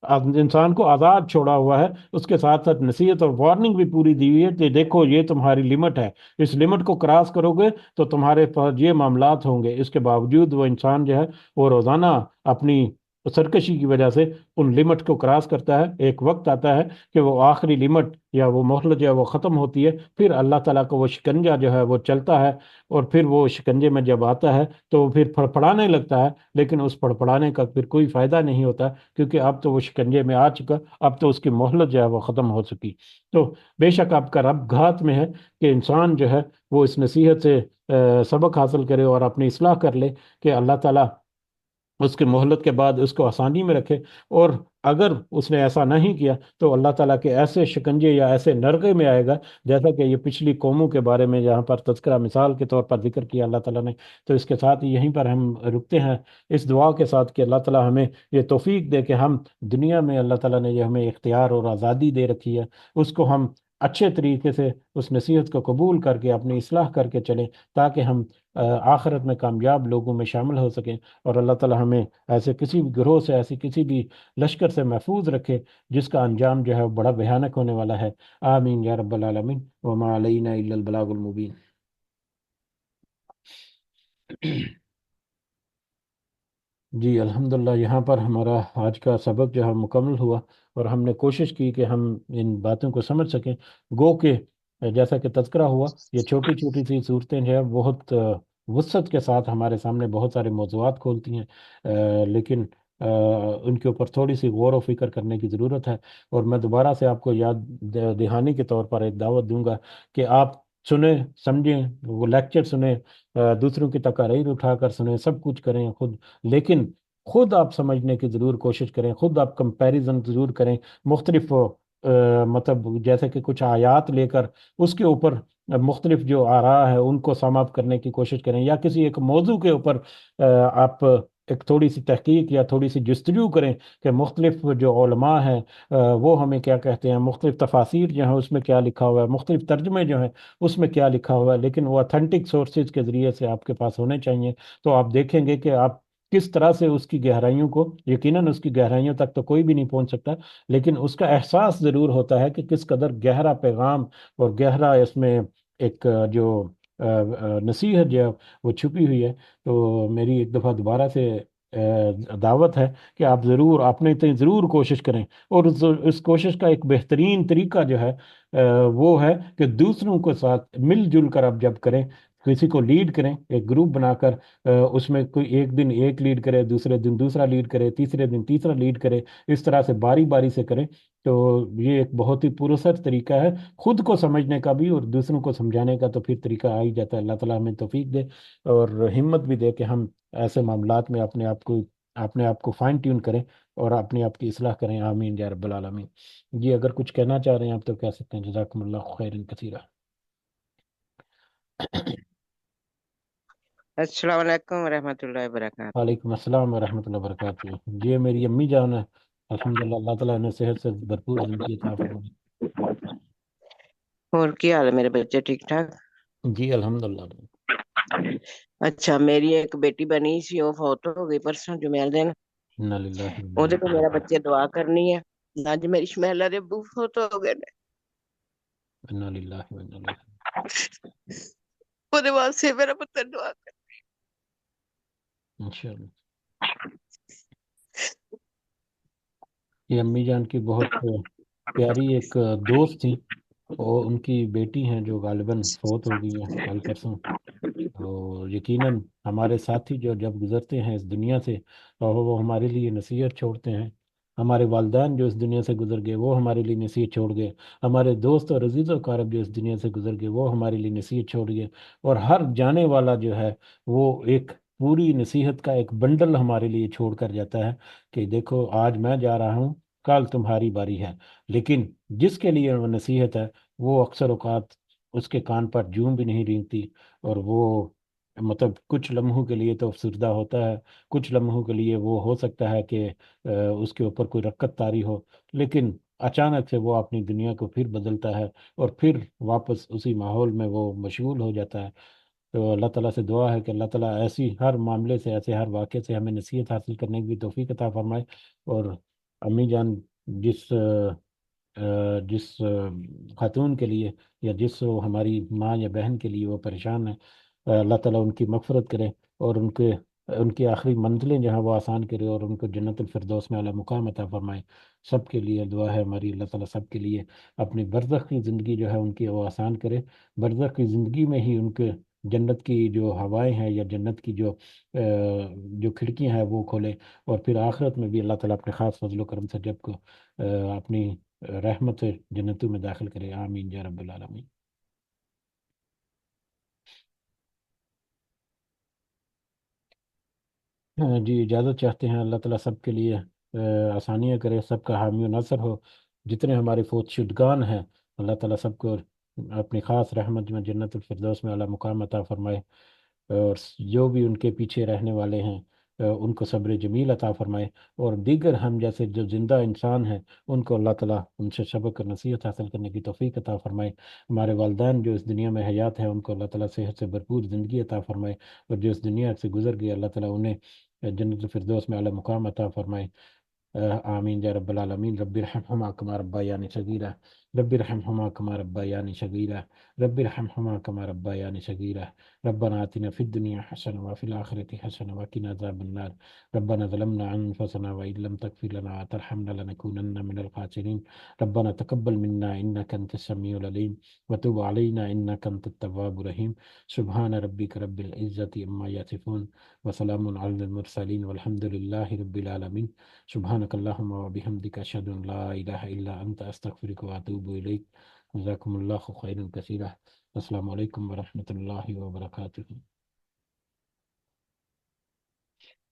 انسان کو آزاد چھوڑا ہوا ہے، اس کے ساتھ ساتھ نصیحت اور وارننگ بھی پوری دی ہوئی ہے کہ دیکھو یہ تمہاری لمٹ ہے، اس لمٹ کو کراس کرو گے تو تمہارے پاس یہ معاملات ہوں گے۔ اس کے باوجود وہ انسان جو ہے وہ روزانہ اپنی سرکشی کی وجہ سے ان لمٹ کو کراس کرتا ہے۔ ایک وقت آتا ہے کہ وہ آخری لمٹ یا وہ مہلت جو ہے وہ ختم ہوتی ہے، پھر اللہ تعالیٰ کا وہ شکنجہ جو ہے وہ چلتا ہے، اور پھر وہ شکنجے میں جب آتا ہے تو وہ پھر پھڑپڑانے لگتا ہے، لیکن اس پھڑپڑانے کا پھر کوئی فائدہ نہیں ہوتا، کیونکہ اب تو وہ شکنجے میں آ چکا، اب تو اس کی مہلت جو ہے وہ ختم ہو چکی۔ تو بے شک آپ کا رب گھات میں ہے کہ انسان جو ہے وہ اس نصیحت سے سبق حاصل کرے اور اپنی اصلاح کر لے کہ اللہ تعالیٰ اس کی مہلت کے بعد اس کو آسانی میں رکھے، اور اگر اس نے ایسا نہیں کیا تو اللہ تعالیٰ کے ایسے شکنجے یا ایسے نرغے میں آئے گا، جیسا کہ یہ پچھلی قوموں کے بارے میں جہاں پر تذکرہ مثال کے طور پر ذکر کیا اللہ تعالیٰ نے۔ تو اس کے ساتھ ہی یہیں پر ہم رکتے ہیں، اس دعا کے ساتھ کہ اللہ تعالیٰ ہمیں یہ توفیق دے کہ ہم دنیا میں اللہ تعالیٰ نے جو ہمیں اختیار اور آزادی دے رکھی ہے اس کو ہم اچھے طریقے سے اس نصیحت کو قبول کر کے اپنی اصلاح کر کے چلیں، تاکہ ہم آخرت میں کامیاب لوگوں میں شامل ہو سکیں، اور اللہ تعالیٰ ہمیں ایسے کسی بھی گروہ سے، ایسی کسی بھی لشکر سے محفوظ رکھے جس کا انجام جو ہے وہ بڑا بھیانک ہونے والا ہے۔ آمین یا رب العالمین، وما علینا الا البلاغ المبین۔ جی الحمدللہ، یہاں پر ہمارا آج کا سبق جو ہے مکمل ہوا، اور ہم نے کوشش کی کہ ہم ان باتوں کو سمجھ سکیں۔ گو کہ جیسا کہ تذکرہ ہوا، یہ چھوٹی چھوٹی سی صورتیں جو ہے بہت وسعت کے ساتھ ہمارے سامنے بہت سارے موضوعات کھولتی ہیں، لیکن ان کے اوپر تھوڑی سی غور و فکر کرنے کی ضرورت ہے۔ اور میں دوبارہ سے آپ کو یاد دہانی کے طور پر ایک دعوت دوں گا کہ آپ سنیں، سمجھیں، وہ لیکچر سنیں، دوسروں کی تقاریر اٹھا کر سنیں، سب کچھ کریں خود، لیکن خود آپ سمجھنے کی ضرور کوشش کریں، خود آپ کمپیریزن ضرور کریں، مختلف مطلب جیسے کہ کچھ آیات لے کر اس کے اوپر مختلف جو آراء ہے ان کو سم اپ کرنے کی کوشش کریں، یا کسی ایک موضوع کے اوپر آپ ایک تھوڑی سی تحقیق یا تھوڑی سی جستجو کریں کہ مختلف جو علماء ہیں وہ ہمیں کیا کہتے ہیں، مختلف تفاسیر جو ہیں اس میں کیا لکھا ہوا ہے، مختلف ترجمے جو ہیں اس میں کیا لکھا ہوا ہے، لیکن وہ اتھینٹک سورسز کے ذریعے سے آپ کے پاس ہونے چاہیے۔ تو آپ دیکھیں گے کہ آپ کس طرح سے اس کی گہرائیوں کو، یقیناً اس کی گہرائیوں تک تو کوئی بھی نہیں پہنچ سکتا، لیکن اس کا احساس ضرور ہوتا ہے کہ کس قدر گہرا پیغام اور گہرا اس میں ایک جو نصیحت جو ہے وہ چھپی ہوئی ہے۔ تو میری ایک دفعہ دوبارہ سے دعوت ہے کہ آپ ضرور اپنے تئیں ضرور کوشش کریں، اور اس کوشش کا ایک بہترین طریقہ جو ہے وہ ہے کہ دوسروں کے ساتھ مل جل کر آپ جب کریں، کسی کو لیڈ کریں، ایک گروپ بنا کر اس میں کوئی ایک دن ایک لیڈ کرے، دوسرے دن دوسرا لیڈ کرے، تیسرے دن تیسرا لیڈ کرے، اس طرح سے باری باری سے کریں، تو یہ ایک بہت ہی پرأثر طریقہ ہے خود کو سمجھنے کا بھی اور دوسروں کو سمجھانے کا۔ تو پھر طریقہ آ ہی جاتا ہے۔ اللہ تعالیٰ ہمیں توفیق دے اور ہمت بھی دے کہ ہم ایسے معاملات میں اپنے آپ کو فائن ٹیون کریں اور اپنے آپ کی اصلاح کریں۔ آمین یا رب العالمین۔ جی اگر کچھ کہنا چاہ رہے ہیں آپ تو کہہ سکتے ہیں۔ جزاکم اللہ خیر کثیرہ۔ السلام علیکم ورحمۃ اللہ وبرکاتہ۔ وعلیکم السلام ورحمۃ اللہ وبرکاتہ۔ یہ میری امی جان ہے، الحمدللہ، اللہ تعالیٰ نے صحت سے بھرپور زندگی عطا فرمائے۔ اور کیا حال ہے میرے بچے، ٹھیک ٹھاک؟ جی الحمدللہ۔ اچھا، میری ایک بیٹی بنی سی، وہ فوت ہو گئی پرسوں جمعہ دن۔ انا للہ و انا وہ الیہ دیکھو میرا بچے دعا کرنی ہے، اج میری شمیلہ دے ابو فوت ہو گئے نے۔ انا للہ و انا الیہ۔ وہ دے واسطے میرا پتر دعا کر۔ انشاءاللہ۔ یہ امی جان کی بہت پیاری ایک دوست تھی، اور ان کی بیٹی ہیں جو غالباً فوت ہو گئی ہیں کل پرسوں۔ تو یقیناً ہمارے ساتھی جو جب گزرتے ہیں اس دنیا سے، اور وہ ہمارے لیے نصیحت چھوڑتے ہیں۔ ہمارے والدین جو اس دنیا سے گزر گئے وہ ہمارے لیے نصیحت چھوڑ گئے۔ ہمارے دوست اور عزیز و اقارب جو اس دنیا سے گزر گئے وہ ہمارے لیے نصیحت چھوڑ گئے۔ اور ہر جانے والا جو ہے وہ ایک پوری نصیحت کا ایک بنڈل ہمارے لیے چھوڑ کر جاتا ہے، کہ دیکھو آج میں جا رہا ہوں، کل تمہاری باری ہے۔ لیکن جس کے لیے وہ نصیحت ہے، وہ اکثر اوقات اس کے کان پر جوں بھی نہیں رینگتی، اور وہ مطلب کچھ لمحوں کے لیے تو افسردہ ہوتا ہے، کچھ لمحوں کے لیے وہ ہو سکتا ہے کہ اس کے اوپر کوئی رکت طاری ہو، لیکن اچانک سے وہ اپنی دنیا کو پھر بدلتا ہے، اور پھر واپس اسی ماحول میں وہ مشغول ہو جاتا ہے۔ تو اللہ تعالیٰ سے دعا ہے کہ اللہ تعالیٰ ایسی ہر معاملے سے، ایسے ہر واقعے سے ہمیں نصیحت حاصل کرنے کی بھی توفیق عطا فرمائے۔ اور امی جان جس خاتون کے لیے، یا جس ہماری ماں یا بہن کے لیے وہ پریشان ہے، اللہ تعالیٰ ان کی مغفرت کرے، اور ان کی آخری منزلیں جو ہیں وہ آسان کرے، اور ان کو جنت الفردوس میں اعلیٰ مقام عطا فرمائے۔ سب کے لیے دعا ہے ہماری، اللہ تعالیٰ سب کے لیے اپنی برزخ کی زندگی جو ہے ان کی وہ آسان کرے۔ برزخ کی زندگی میں ہی ان کے جنت کی جو ہوائیں ہیں، یا جنت کی جو کھڑکیاں ہیں وہ کھولے، اور پھر آخرت میں بھی اللہ تعالیٰ اپنے خاص فضل و کرم سے جب کو اپنی رحمت سے جنتوں میں داخل کرے۔ آمین یا رب العالمین۔ جی اجازت چاہتے ہیں، اللہ تعالیٰ سب کے لیے آسانیاں کرے، سب کا حامی و ناصر ہو۔ جتنے ہمارے فوت شدگان ہیں، اللہ تعالیٰ سب کو اپنی خاص رحمت میں جنت الفردوس میں اعلیٰ مقام عطا فرمائے، اور جو بھی ان کے پیچھے رہنے والے ہیں ان کو صبر جمیل عطا فرمائے، اور دیگر ہم جیسے جو زندہ انسان ہیں ان کو اللہ تعالیٰ ان سے سبق اور نصیحت حاصل کرنے کی توفیق عطا فرمائے۔ ہمارے والدین جو اس دنیا میں حیات ہیں ان کو اللہ تعالیٰ صحت سے بھرپور زندگی عطا فرمائے، اور جو اس دنیا سے گزر گئے اللہ تعالیٰ انہیں جنت الفردوس میں اعلیٰ مقام عطا فرمائے۔ آمین یا رب العالمین۔ رب ارحمہما کما ربیانی صغیرہ، رب ارحمہما کما ربیانی صغیرہ، رب ارحمہما کما ربیانی صغیرہ۔ ربنا آتنا في الدنيا حسنة وفي الآخرة حسنة وقنا عذاب النار۔ ربنا ظلمنا أنفسنا وإن لم تغفر لنا وترحمنا لنكونن من الخاسرين۔ ربنا تقبل منا إنك أنت السميع العليم، وتب علينا إنك أنت التواب الرحيم۔ سبحان ربك رب العزة عما يصفون، وسلام على المرسلين، والحمد لله رب العالمين۔ سبحانك اللهم وبحمدك أشهد أن لا إله إلا أنت أستغفرك وأتوب إليك۔ جزاكم الله خيرا كثيرا۔ السلام علیکم ورحمۃ اللہ وبرکاتہ۔